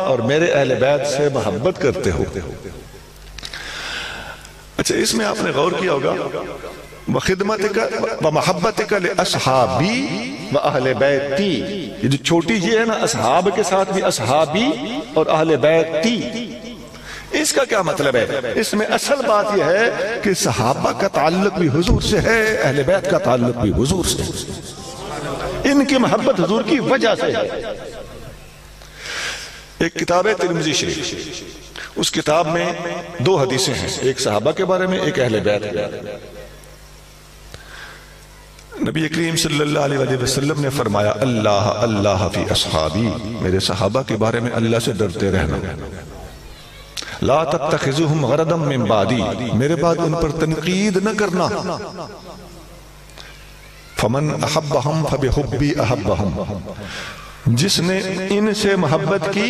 اور اہل اہل بیت سے محبت کرتے ہو۔ اچھا، اس میں آپ نے غور کیا ہوگا وَخِدْمَتِكَ وَمَحَبَّتِكَ لِأَصْحَابِي وَأَهْلِ بَيْتِي، یہ جو چھوٹی جی ہے نا، اصحاب کے ساتھ بھی اصحابی اور اہل بیتی، اس کا کیا مطلب ہے؟ اس میں اصل بات یہ ہے کہ صحابہ کا تعلق بھی حضور سے ہے، اہل بیت کا تعلق بھی حضور سے ہے، ان کی محبت حضور کی وجہ سے ہے۔ ایک کتاب ہے ترمذی شریف، اس کتاب میں 2 حدیثیں ہیں، ایک صحابہ کے بارے میں، ایک اہل بیت کے بارے میں۔ نبی کریم صلی اللہ علیہ وسلم نے فرمایا اللہ اللہ فی اصحابی، میرے صحابہ کے بارے میں اللہ سے ڈرتے رہنا۔ لا تتخذوہم غرضا من بعدی، میرے بعد ان پر تنقید نہ کرنا۔ فمن احبہم فبحبی احبہم، جس نے ان سے محبت کی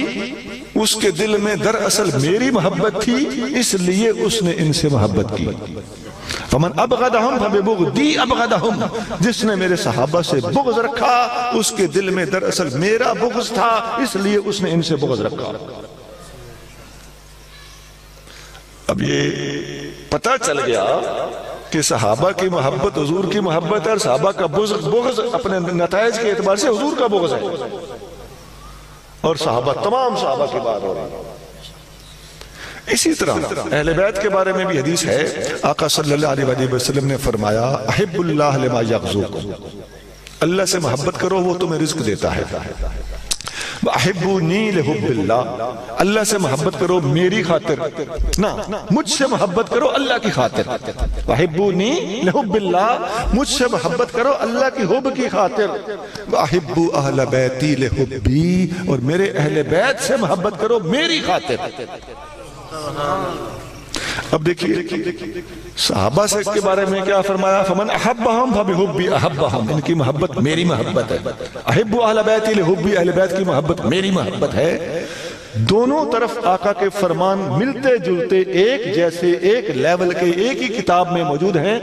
اس کے دل میں دراصل میری محبت تھی، اس لیے اس نے ان سے محبت کی۔ فمن ابغضہم فببغضی ابغضہم، جس نے میرے صحابہ سے بغض رکھا اس کے دل میں دراصل میرا بغض تھا، اس لیے اس نے ان سے بغض رکھا۔ اب یہ پتہ چل گیا کہ صحابہ کی محبت حضور کی محبت ہے، اور صحابہ کا بغض اپنے نتائج کے اعتبار سے حضور کا بغض ہے، اور صحابہ تمام صحابہ کی بات ہو رہی ہے۔ اسی طرح اہل بیت کے بارے میں بھی حدیث ہے، آقا صلی اللہ علیہ وسلم نے فرمایا احب اللہ لما یغزوکم، اللہ سے محبت کرو وہ تمہیں رزق دیتا ہے۔ وَأَحِبُّنِي لِحُبِّ اللَّهِ، اللہ سے محبت کرو میری خاطر، نہ مجھ سے محبت کرو اللہ کی خاطر۔ وَأَحِبُّنِي لِحُبِّ اللَّهِ، مجھ سے محبت کرو اللہ کی حب کی خاطر۔ وَأَحِبُّ أَهْلَ بَيْتِي لِحُبِّي، اور میرے اہل بیت سے محبت کرو میری خاطر۔ اب دیکھیے صحابہ سے کے بارے میں کیا فرمایا؟ فمن احبہم فبحبی احبہم، ان کی محبت میری محبت ہے۔ احب اہل بیتی لحبی، اہل بیت کی محبت میری محبت ہے۔ دونوں طرف آقا کے فرمان ملتے جلتے ایک جیسے ایک لیول کے ایک ہی کتاب میں موجود ہیں۔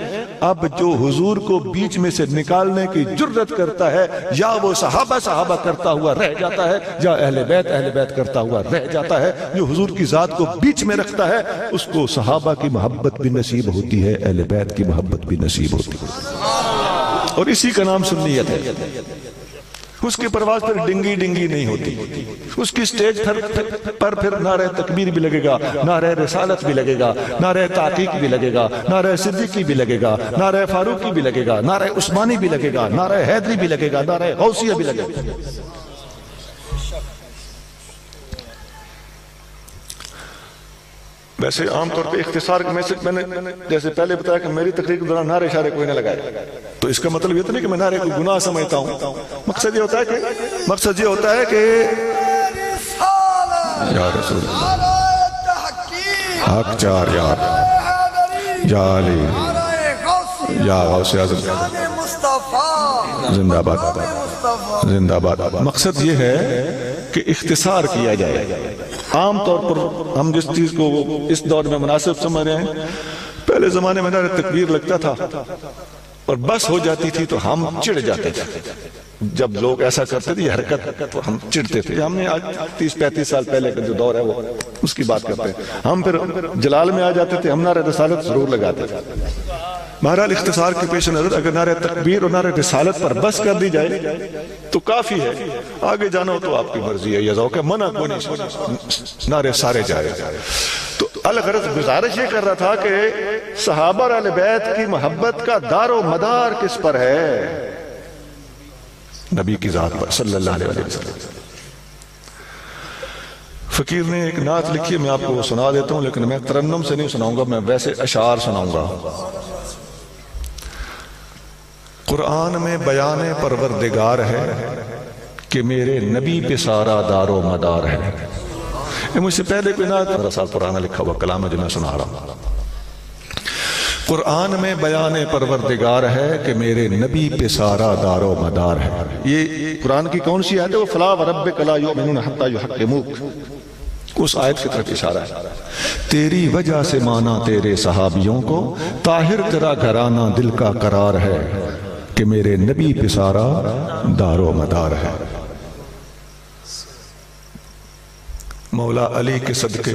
اب جو حضور کو بیچ میں سے نکالنے کی جرت کرتا ہے، یا وہ صحابہ کرتا ہوا رہ جاتا ہے، یا اہل بیت کرتا ہوا رہ جاتا ہے۔ جو حضور کی ذات کو بیچ میں رکھتا ہے اس کو صحابہ کی محبت بھی نصیب ہوتی ہے، اہل بیت کی محبت بھی نصیب ہوتی ہے، اور اسی کا نام سنیت ہے۔ اس کی پرواز پر ڈنگی نہیں ہوتی، اس کی سٹیج پر پھر نعرہ تکبیر بھی لگے گا، نعرہ رسالت بھی لگے گا، نعرہ تحقیق بھی لگے گا، نعرہ صدیقی بھی لگے گا، نعرہ فاروقی بھی لگے گا، نعرہ عثمانی بھی لگے گا، نعرہ حیدری بھی لگے گا، نعرہ غوثیہ بھی لگے گا۔ ویسے عام طور پہ اختصار میں نے جیسے پہلے بتایا کہ میری تقریر کے دوران نعرے اشارے کوئی نہ لگائے، تو اس کا مطلب یہ تو نہیں کہ میں نعرے کو گناہ سمجھتا ہوں۔ مقصد یہ ہوتا ہے کہ یا رسول حق چار یار، یا علی، یا غوث اعظم، زندہ باد، زندہ باد۔ مقصد یہ ہے کہ اختصار کیا جائے۔ عام طور پر ہم جس چیز کو اس دور میں مناسب سمجھ رہے ہیں، پہلے زمانے میں نعرہ تکبیر لگتا تھا اور بس ہو جاتی تھی تو ہم چڑ جاتے تھے، جب لوگ ایسا کرتے تھے یہ حرکت تو ہم چڑھتے تھے. ہم نے آج 30-35 سال پہلے کا جو دور ہے وہ اس کی بات کرتے ہیں. ہم پھر جلال میں آ جاتے تھے, ہم نعرہ رسالت ضرور لگاتے تھے. بہرحال اختصار کے پیش نظر اگر نعرہ تکبیر اور نعرہ رسالت پر بس کر دی جائے تو کافی ہے. آگے جانا ہو تو آپ کی مرضی ہے, یہ ذوق ہے, منع کوئی نہیں, نعرے سارے جائے. تو الغرض گزارش یہ کر رہا تھا کہ صحابہ اور اہل بیت کی محبت کا دار و مدار کس پر ہے؟ نبی کی ذات پر صلی اللہ علیہ وسلم. فقیر نے ایک نعت لکھی ہے, میں آپ کو وہ سنا دیتا ہوں, لیکن میں ترنم سے نہیں سناؤں گا, میں ویسے اشعار سناؤں گا. قرآن میں بیان پروردگار ہے کہ میرے نبی پہ سارا دار و مدار ہے. مجھ سے پہلے کوئی نعت 15 سال پرانا لکھا ہوا کلام ہے جو میں سنا رہا ہوں. قرآن میں بیان پروردگار ہے کہ میرے نبی پہ سارا دار و مدار ہے. یہ قرآن کی کون سی آیت ہے؟ وہ فلا وربک لا یؤمنون حتی یحکموک, اس آیت کی طرف اشارہ ہے. تیری وجہ سے مانا تیرے صحابیوں کو, طاہر تیرا گھرانہ دل کا قرار ہے کہ میرے نبی پہ سارا دار و مدار ہے. مولا علی کے صدقے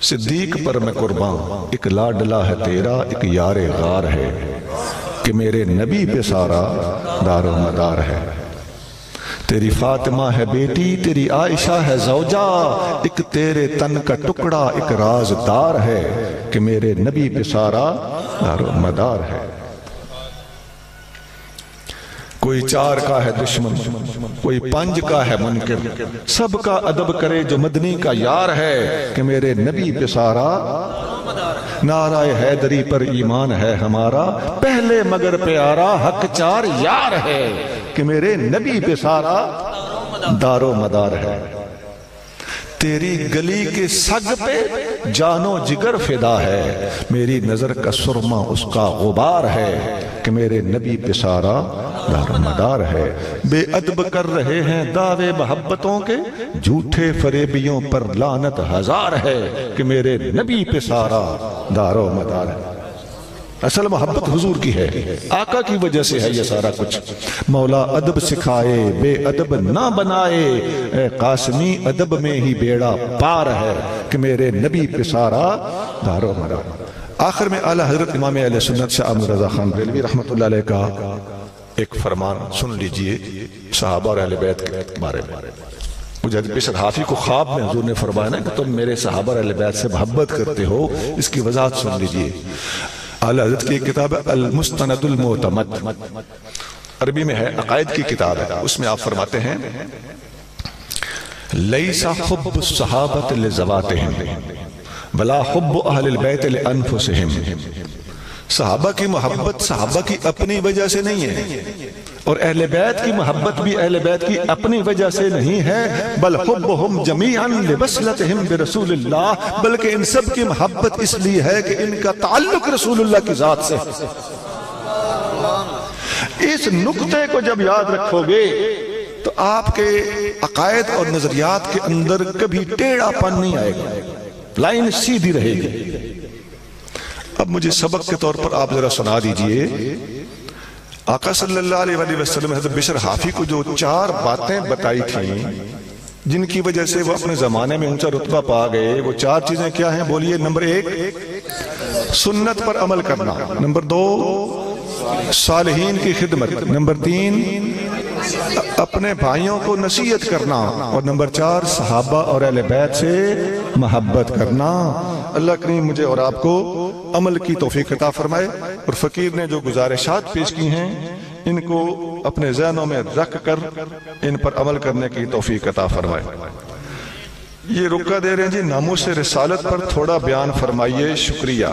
صدیق پر میں قربان, ایک لاڈلا ہے تیرا ایک یار غار ہے کہ میرے نبی پہ سارا دار و مدار ہے. تیری فاطمہ ہے بیٹی, تیری عائشہ ہے زوجہ, ایک تیرے تن کا ٹکڑا ایک رازدار ہے کہ میرے نبی پہ سارا دار و مدار ہے. کوئی چار کا ہے دشمن, کوئی پنج کا ہے منکر, سب کا ادب کرے جو مدنی کا یار ہے کہ میرے نبی پہ سارا. نعرہ حیدری پر ایمان ہے ہمارا, پہلے مگر پیارا حق چار یار ہے کہ میرے نبی پہ سارا دار و مدار ہے. تیری گلی کے سگ پہ جانو جگر فدا ہے, میری نظر کا سرما اس کا غبار ہے کہ میرے نبی پہ سارا دار و مدار ہے. بے ادب کر رہے ہیں دعوے محبتوں کے, جھوٹے فریبیوں پر لعنت ہزار ہے کہ میرے نبی پہ سارا دار و مدار ہے. اصل محبت حضور کی ہے, آقا کی وجہ سے ہے یہ سارا کچھ. مولا ادب سکھائے بے ادب نہ بنائے, اے قاسمی ادب میں ہی بیڑا پار ہے کہ میرے نبی پہ سارا دار و مدار. آخر میں اعلیٰ حضرت امام اہل سنت شاہ احمد رضا خان بریلوی رحمۃ اللہ علیہ کا ایک فرمان سن لیجئے صحابہ اور اہل بیت کے بارے میں. مجھے بشر حافی کو خواب میں حضور نے فرمایا نا کہ تم میرے صحابہ اور اہل بیت سے محبت کرتے ہو, اس کی وضاحت سن لیجئے. اعلیٰ حضرت کی کتاب ہے المستند المعتمد, عربی میں ہے, عقائد کی کتاب ہے. اس میں آپ فرماتے ہیں لیس حب الصحابۃ لذواتہم بلا حب اہل البیت لانفسہم. صحابہ کی محبت صحابہ کی اپنی وجہ سے نہیں ہے, اور اہل بیت کی محبت بھی اہل بیت کی اپنی وجہ سے نہیں ہے, بل حبہم جمیعا لوصلتہم برسول اللہ, بلکہ ان سب کی محبت اس لیے ہے کہ ان کا تعلق رسول اللہ کی ذات سے. اس نقطے کو جب یاد رکھو گے تو آپ کے عقائد اور نظریات کے اندر کبھی ٹیڑھا پن نہیں آئے گا, لائن سیدھی رہے گی. اب مجھے سبق کے طور پر آپ ذرا سنا دیجئے, آقا صلی اللہ علیہ وسلم حضرت بشر حافی کو جو 4 باتیں بتائی تھیں جن کی وجہ سے وہ اپنے زمانے میں اونچا رتبہ پا گئے, وہ 4 چیزیں کیا ہیں بولیے؟ نمبر 1 سنت پر عمل کرنا, نمبر 2 صالحین کی خدمت, نمبر 3 اپنے بھائیوں کو نصیحت کرنا, اور نمبر 4 صحابہ اور اہل بیت سے محبت کرنا. اللہ کریم مجھے اور آپ کو عمل کی توفیق عطا فرمائے, اور فقیر نے جو گزارشات پیش کی ہیں ان کو اپنے ذہنوں میں رکھ کر ان پر عمل کرنے کی توفیق عطا فرمائے. یہ رکا دے رہے ہیں جی, ناموس رسالت پر تھوڑا بیان فرمائیے. شکریہ.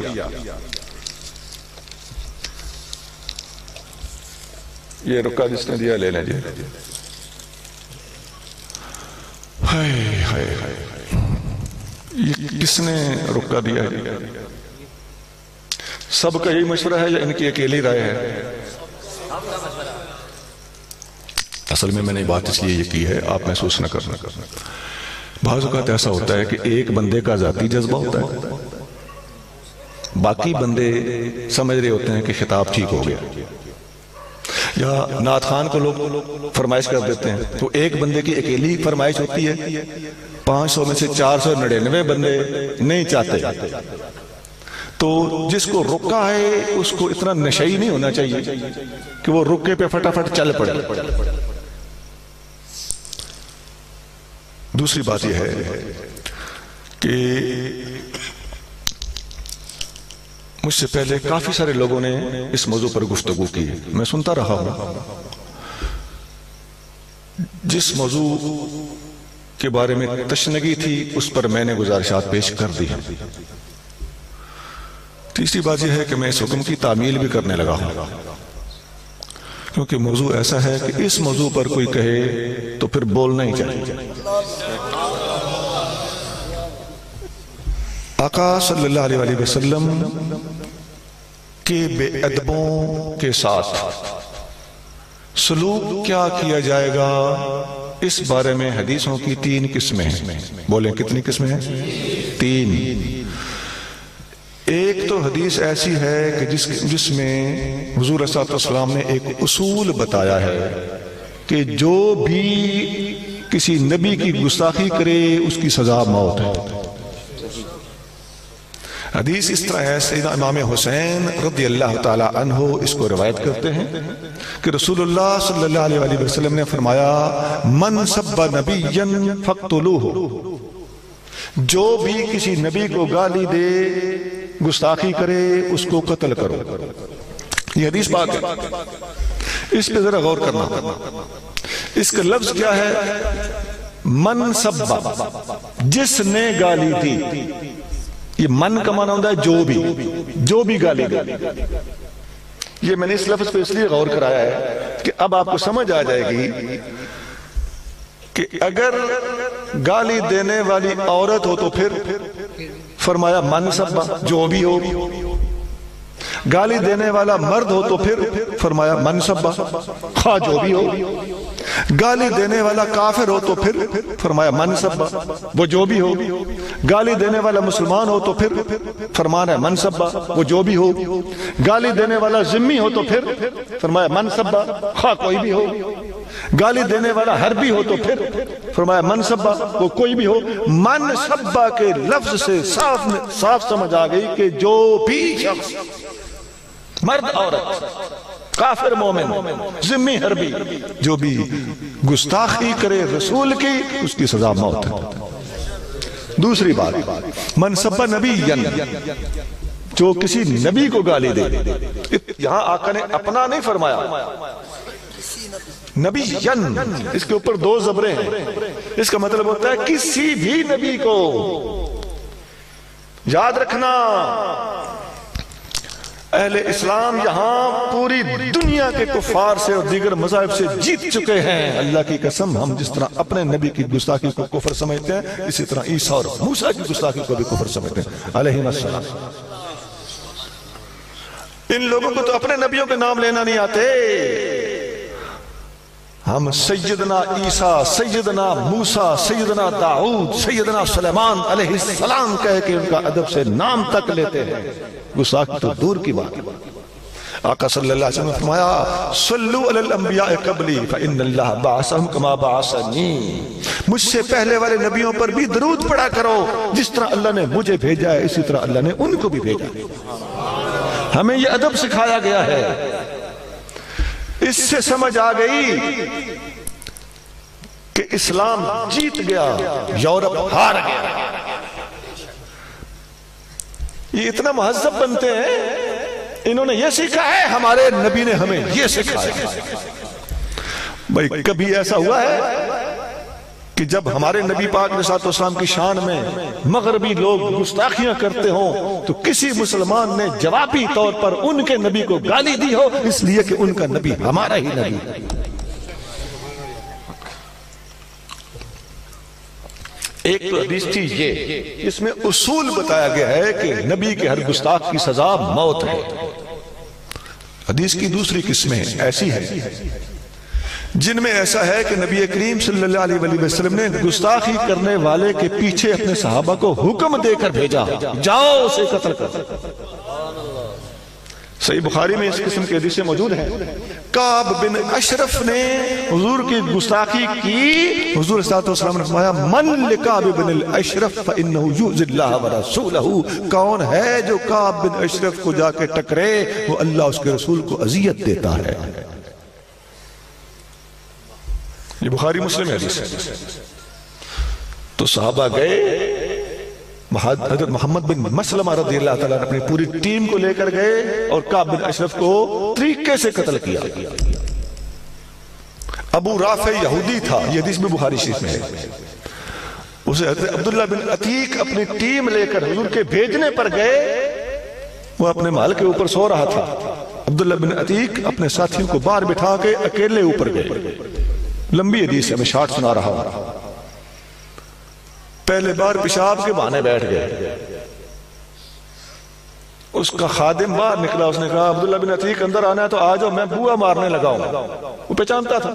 یہ رکا جس نے دیا لے لیں جی. یہ کس نے رکا دیا ہے؟ سب کا یہی مشورہ ہے یا ان کی اکیلی رائے ہے؟ اصل میں نے بات اس لیے یہ کی ہے, آپ محسوس نہ کرنا. بعض اوقات ایسا ہوتا ہے کہ ایک بندے کا ذاتی جذبہ ہوتا ہے, باقی بندے سمجھ رہے ہوتے ہیں کہ خطاب ٹھیک ہو گیا, یا نعت خان کو لوگ فرمائش کر دیتے ہیں تو ایک بندے کی اکیلی فرمائش ہوتی ہے، 500 میں سے 499 بندے نہیں چاہتے، تو جس کو رکا ہے اس کو اتنا نشئی نہیں ہونا چاہیے کہ وہ رکے پہ فٹافٹ چل پڑے۔ دوسری بات یہ ہے کہ مجھ سے پہلے کافی سارے لوگوں نے اس موضوع پر گفتگو کی، میں سنتا رہا ہوں۔ جس موضوع کے بارے میں تشنگی تھی اس پر میں نے گزارشات پیش کر دی۔ تیسری بات یہ ہے کہ میں اس حکم کی تعمیل بھی کرنے لگا ہوں، کیونکہ موضوع ایسا ہے کہ اس موضوع پر کوئی کہے تو پھر بولنا ہی چاہیے۔ آقا صلی اللہ علیہ وسلم کے بے ادبوں کے ساتھ سلوک کیا کیا جائے گا، اس بارے میں حدیثوں کی 3 قسمیں ہیں۔ بولیں کتنی قسمیں ہیں؟ 3۔ ایک تو حدیث ایسی ہے کہ جس میں حضور صلی اللہ علیہ وسلم نے ایک اصول بتایا ہے کہ جو بھی کسی نبی کی گستاخی کرے اس کی سزا موت ہے۔ حدیث اس طرح ہے، سیدنا امام حسین رضی اللہ تعالی عنہ اس کو روایت کرتے ہیں کہ رسول اللہ صلی اللہ علیہ وسلم نے فرمایا، من سب نبیا فاقتلوہ، جو بھی کسی نبی کو گالی دے، گستاخی کرے، اس کو قتل کرو۔ یہ حدیث پاک ہے، اس پہ ذرا غور کرنا۔ اس کا لفظ کیا ہے؟ من سب، جس نے گالی دی۔ یہ من کا معنی ہوتا ہے جو بھی گالی دے۔ یہ میں نے اس لفظ پہ اس لیے غور کرایا ہے کہ اب آپ کو سمجھ آ جائے گی کہ اگر گالی دینے والی عورت ہو تو پھر فرمایا من سبا، جو بھی ہو۔ گالی دینے والا مرد ہو تو پھر فرمایا من سبا، خواہ جو بھی ہو۔ گالی دینے والا کافر ہو تو پھر فرمایا من سبا، وہ جو بھی ہو۔ گالی دینے والا مسلمان ہو تو پھر فرمانا ہے من سبا، وہ جو بھی ہو۔ گالی دینے والا ذمی ہو تو پھر فرمایا من سبا، خواہ کوئی بھی ہو۔ گالی دینے والا حربی ہو تو پھر فرمایا من سبا، وہ کوئی بھی ہو۔ من سبا کے لفظ سے صاف سمجھ آ گئی کہ جو بھی شخص، مرد عورت، کافر مومن، ذمی حربی، جو بھی گستاخی کرے رسول کی، اس کی سزا موت ہے۔ دوسری بات، من سب نبی، جو کسی نبی کو گالی دے۔ یہاں آقا نے اپنا نہیں فرمایا، نبی ین، اس کے اوپر 2 زبریں ہیں۔ اس کا مطلب ہوتا ہے کسی بھی نبی کو۔ یاد رکھنا، اہل اسلام یہاں پوری دنیا کے کفار سے اور دیگر مذاہب سے جیت چکے ہیں۔ اللہ کی قسم، ہم جس طرح اپنے نبی کی گستاخی کو کفر سمجھتے ہیں، اسی طرح عیسیٰ اور موسیٰ کی گستاخی کو بھی کفر سمجھتے ہیں علیہ السلام۔ ان لوگوں کو تو اپنے نبیوں کے نام لینا نہیں آتے۔ ہم سیدنا عیسیٰ، سیدنا موسیٰ، سیدنا داؤد، سیدنا سلیمان علیہ السلام کہہ کے ان کا ادب سے نام تک لیتے ہیں، گستاخی تو دور کی بات۔ آقا صلی اللہ علیہ وسلم نے فرمایا، صلو علی الانبیاء قبلی فإن اللہ بعثہم کما بعثنی، مجھ سے پہلے والے نبیوں پر بھی درود پڑھا کرو، جس طرح اللہ نے مجھے بھیجا ہے اسی طرح اللہ نے ان کو بھی بھیجا۔ ہمیں یہ ادب سکھایا گیا ہے۔ اس سے سمجھ آ گئی کہ اسلام جیت گیا، یورپ ہار گیا۔ یہ اتنا مہذب بنتے ہیں، انہوں نے یہ سیکھا ہے، ہمارے نبی نے ہمیں یہ سکھایا۔ بھائی کبھی ایسا ہوا ہے کہ جب ہمارے نبی پاک علیہ السلام کی شان میں مغربی لوگ گستاخیاں کرتے ہوں تو کسی مسلمان نے جوابی طور پر ان کے نبی کو گالی دی ہو، اس لیے کہ ان کا نبی ہمارا ہی نبی ہے؟ ایک تو حدیث تھی یہ، اس میں اصول بتایا گیا ہے کہ نبی کے ہر گستاخ کی سزا موت ہے۔ حدیث کی دوسری قسمیں ایسی ہیں جن میں ایسا ہے کہ نبی کریم صلی اللہ علیہ وسلم نے گستاخی کرنے والے کے پیچھے اپنے صحابہ کو حکم دے کر بھیجا، جاؤ اسے قتل کر۔ صحیح بخاری میں اس قسم کے حدیثیں موجود ہیں. کعب بن اشرف نے حضور کی گستاخی کی. حضور صلی اللہ علیہ وسلم نے فرمایا من لکعب بن الاشرف فإنه یؤذی اللہ ورسولہ. کون ہے جو کعب بن اشرف کو جا کے ٹکرے؟ وہ اللہ اس کے رسول کو اذیت دیتا ہے. یہ بخاری مسلم حدیث ہے. تو صحابہ گئے، حضرت محمد بن مسلمہ رضی اللہ تعالیٰ نے اپنی پوری ٹیم کو لے کر گئے اور کعب بن اشرف کو طریقے سے قتل کیا. ابو رافع یہودی تھا، یہ حدیث میں بخاری شریف میں ہے. اسے حضرت عبداللہ بن عتیق اپنی ٹیم لے کر حضور کے بھیجنے پر گئے. وہ اپنے محل کے اوپر سو رہا تھا. عبداللہ بن عتیق اپنے ساتھیوں کو باہر بٹھا کے اکیلے اوپر گئے. لمبی حدیث ہے، میں شارٹ سنا رہا ہوں. پہلے بار پیشاب کے بہانے بیٹھ گئے. اس کا خادم باہر نکلا، اس نے کہا عبداللہ بن عتیق اندر آنا ہے تو آ جاؤ، میں بوا مارنے لگا ہوں. وہ پہچانتا تھا.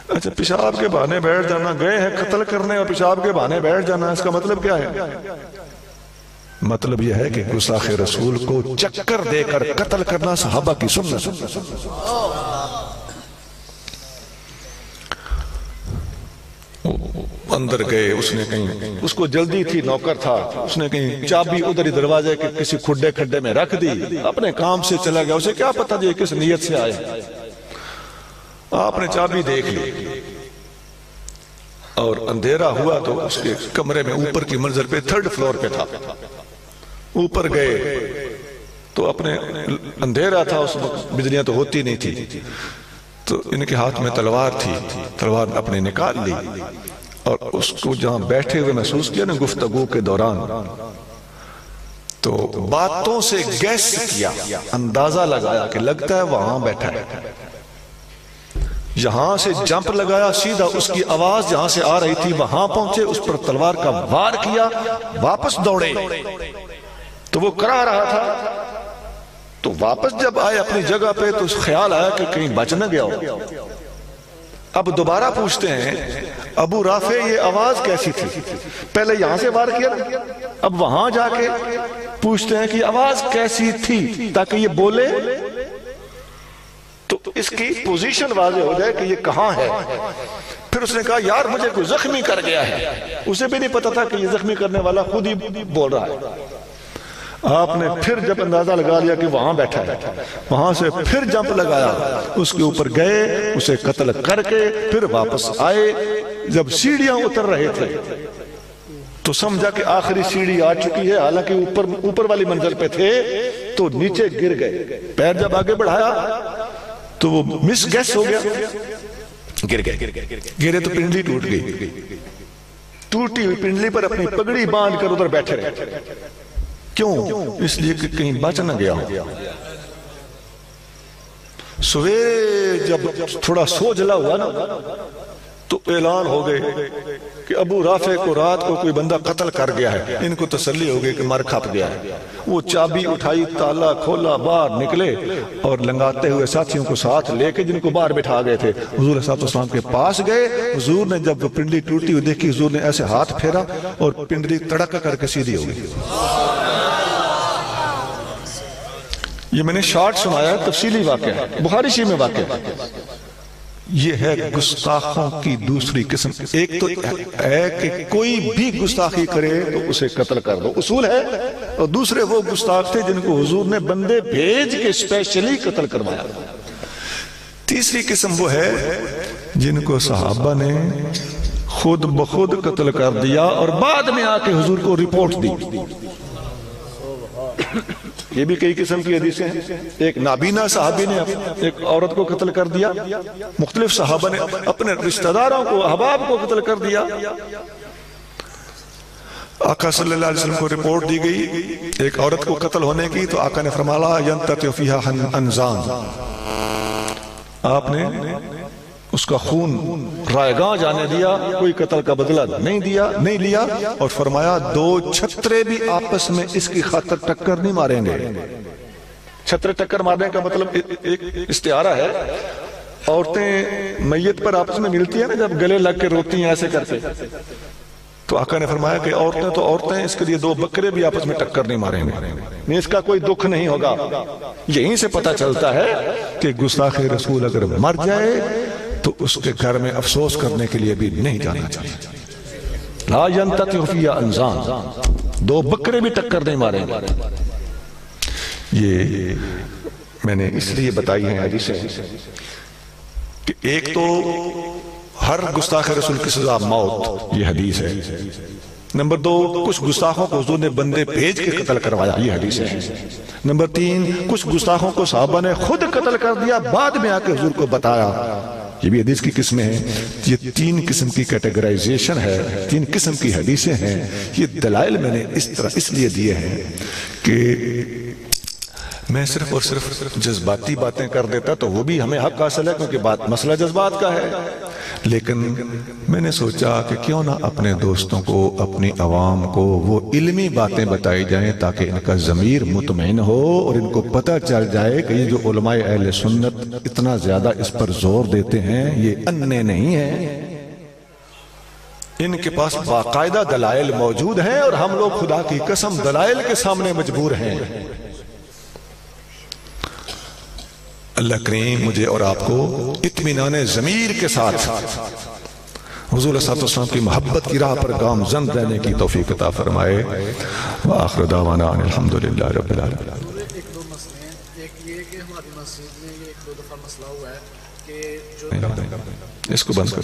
اچھا، پیشاب کے بہانے بیٹھ جانا، گئے ہیں قتل کرنے اور پیشاب کے بہانے بیٹھ جانا، اس کا مطلب کیا ہے؟ مطلب یہ ہے کہ گستاخ رسول کو چکر دے کر قتل کرنا صحابہ کی سنت. اندر گئے، اس نے کہیں، اس کو جلدی تھی، نوکر تھا، اس نے کہیں چابی ادھر ہی دروازے کے کسی کھڈے میں رکھ دی، اپنے کام سے چلا گیا. اسے کیا پتا یہ کس نیت سے آئے. آپ نے چابی دیکھ لی اور اندھیرا ہوا تو اس کے کمرے میں اوپر کی منزل پہ 3rd فلور پہ تھا. اوپر گئے تو اپنے اندھیرا تھا، اس وقت بجلیاں تو ہوتی نہیں تھی، تو ان کے ہاتھ میں تلوار تھی. تلوار اپنے نکال لی اور اس کو جہاں بیٹھے ہوئے محسوس کیا نا گفتگو کے دوران، تو باتوں سے گیس کیا، اندازہ لگایا کہ لگتا ہے وہاں بیٹھا ہے. یہاں سے جمپ لگایا، سیدھا اس کی آواز جہاں سے آ رہی تھی وہاں پہنچے، اس پر تلوار کا وار کیا، واپس دوڑے تو وہ کرا رہا تھا. تو واپس جب آئے اپنی جگہ پہ تو خیال آیا کہ کہیں بچ نہ گیا ہو. اب دوبارہ پوچھتے ہیں ابو رافع یہ آواز کیسی تھی؟ پہلے یہاں سے وار کیا، اب وہاں جا کے پوچھتے ہیں کہ آواز کیسی تھی تاکہ یہ بولے تو اس کی پوزیشن واضح ہو جائے کہ یہ کہاں ہے. پھر اس نے کہا یار مجھے کوئی زخمی کر گیا ہے. اسے بھی نہیں پتا تھا کہ یہ زخمی کرنے والا خود ہی بول رہا ہے. آپ نے پھر جب اندازہ لگا لیا کہ وہاں بیٹھا ہے، وہاں سے پھر جمپ لگایا، اس کے اوپر گئے، اسے قتل کر کے پھر واپس آئے. جب سیڑھیاں اتر رہے تھے تو سمجھا کہ آخری سیڑھی آ چکی ہے، حالانکہ اوپر والی منزل پہ تھے تو نیچے گر گئے. پیر جب آگے بڑھایا تو وہ مس گیس ہو گیا، گر گرے تو پنڈلی ٹوٹ گئی. ٹوٹی ہوئی پنڈلی پر اپنی پگڑی باندھ کر ادھر بیٹھے رہے. کیوں؟ اس لیے کہ کہیں بچ نہ گیا ہو. سویرے جب تھوڑا سو جلا ہوا نا تو اعلان ہو گئے کہ ابو رافع کو رات کو کوئی بندہ قتل کر گیا ہے. ان کو تسلی ہو گئی کہ مر کھپ گیا ہے. وہ چابی اٹھائی، تالا کھولا، باہر نکلے اور لنگاتے ہوئے ساتھیوں کو ساتھ لے کے جن کو باہر بٹھا گئے تھے حضور صلی اللہ علیہ وسلم کے پاس گئے. حضور نے جب پنڈلی ٹوٹی ہوئی دیکھی، حضور نے ایسے ہاتھ پھیرا اور پنڈلی تڑک کر کے سیدھی ہو گئی. یہ میں نے شارٹ سنایا، تفصیلی واقعہ ہے، بخاری شریف میں واقعہ ہے. یہ ہے گستاخوں کی دوسری قسم. ایک تو ہے کہ کوئی بھی گستاخی کرے تو اسے قتل کر دو، اصول ہے. اور دوسرے وہ گستاخ تھے جن کو حضور نے بندے بھیج کے اسپیشلی قتل کروایا. تیسری قسم وہ ہے جن کو صحابہ نے خود بخود قتل کر دیا اور بعد میں آ کے حضور کو رپورٹ دی. یہ بھی کئی قسم کی حدیثیں ہیں. ایک نابینا صحابی نے ایک عورت کو قتل کر دیا، مختلف صحابہ نے اپنے رشتہ داروں کو، احباب کو قتل کر دیا. آقا صلی اللہ علیہ وسلم کو رپورٹ دی گئی ایک عورت کو قتل ہونے کی، تو آقا نے فرمایا ینتطع فیہا انزان. آپ نے اس کا خون رائگاں جانے دیا، کوئی قتل کا بدلہ نہیں لیا اور فرمایا 2 چھترے بھی آپس میں اس کی خاطر ٹکر نہیں ماریں گے. چھترے ٹکر مارنے کا مطلب ایک استعارہ ہے. عورتیں میت پر آپس میں ملتی ہیں نا، جب گلے لگ کے روتی ہیں ایسے کرتے، تو آقا نے فرمایا کہ عورتیں تو عورتیں، اس کے لیے 2 بکرے بھی آپس میں ٹکر نہیں ماریں گے، نہیں اس کا کوئی دکھ نہیں ہوگا۔ یہیں سے پتہ چلتا ہے کہ گستاخ رسول اگر مر جائے تو اس کے گھر میں افسوس کرنے کے لیے بھی نہیں جانا چاہیے۔ لا ینتطع فی انزان، 2 بکرے بھی ٹکر نہیں ماریں گے۔ یہ میں نے اس لیے بتائی ہیں حدیثیں کہ ایک تو ہر گستاخ رسول کی سزا موت، یہ حدیث ہے۔ نمبر 2، کچھ گستاخوں کو حضور نے بندے بھیج کے قتل کروایا، یہ حدیث ہے۔ نمبر 3، کچھ گستاخوں کو صحابہ نے خود قتل کر دیا، بعد میں آ کے حضور کو بتایا۔ یہ بھی حدیث کی قسمیں ہیں۔ یہ 3 قسم کی کیٹیگرائزیشن ہے، 3 قسم کی حدیثیں ہیں۔ یہ دلائل میں نے اس طرح اس لیے دیے ہیں کہ میں صرف اور صرف جذباتی باتیں کر دیتا تو وہ بھی ہمیں حق حاصل ہے، کیونکہ مسئلہ جذبات کا ہے، لیکن میں نے سوچا کہ کیوں نہ اپنے دوستوں کو، اپنی عوام کو وہ علمی باتیں بتائی جائیں تاکہ ان کا ضمیر مطمئن ہو اور ان کو پتہ چل جائے کہ یہ جو علماء اہل سنت اتنا زیادہ اس پر زور دیتے ہیں یہ انے نہیں ہیں، ان کے پاس باقاعدہ دلائل موجود ہیں اور ہم لوگ خدا کی قسم دلائل کے سامنے مجبور ہیں۔ اللہ کریم مجھے اور آپ کو اطمینان ضمیر کے ساتھ حضور صلی اللہ علیہ وسلم کی محبت کی راہ پر گامزن رہنے کی توفیق عطا فرمائے۔ وآخر دعوانا ان الحمدللہ رب العالمین۔ 1-2 مسئلے ہیں، ایک یہ کہ ہماری مسجد میں 1-2 دفعہ مسئلہ ہوا ہے کہ جو اس کو بند کر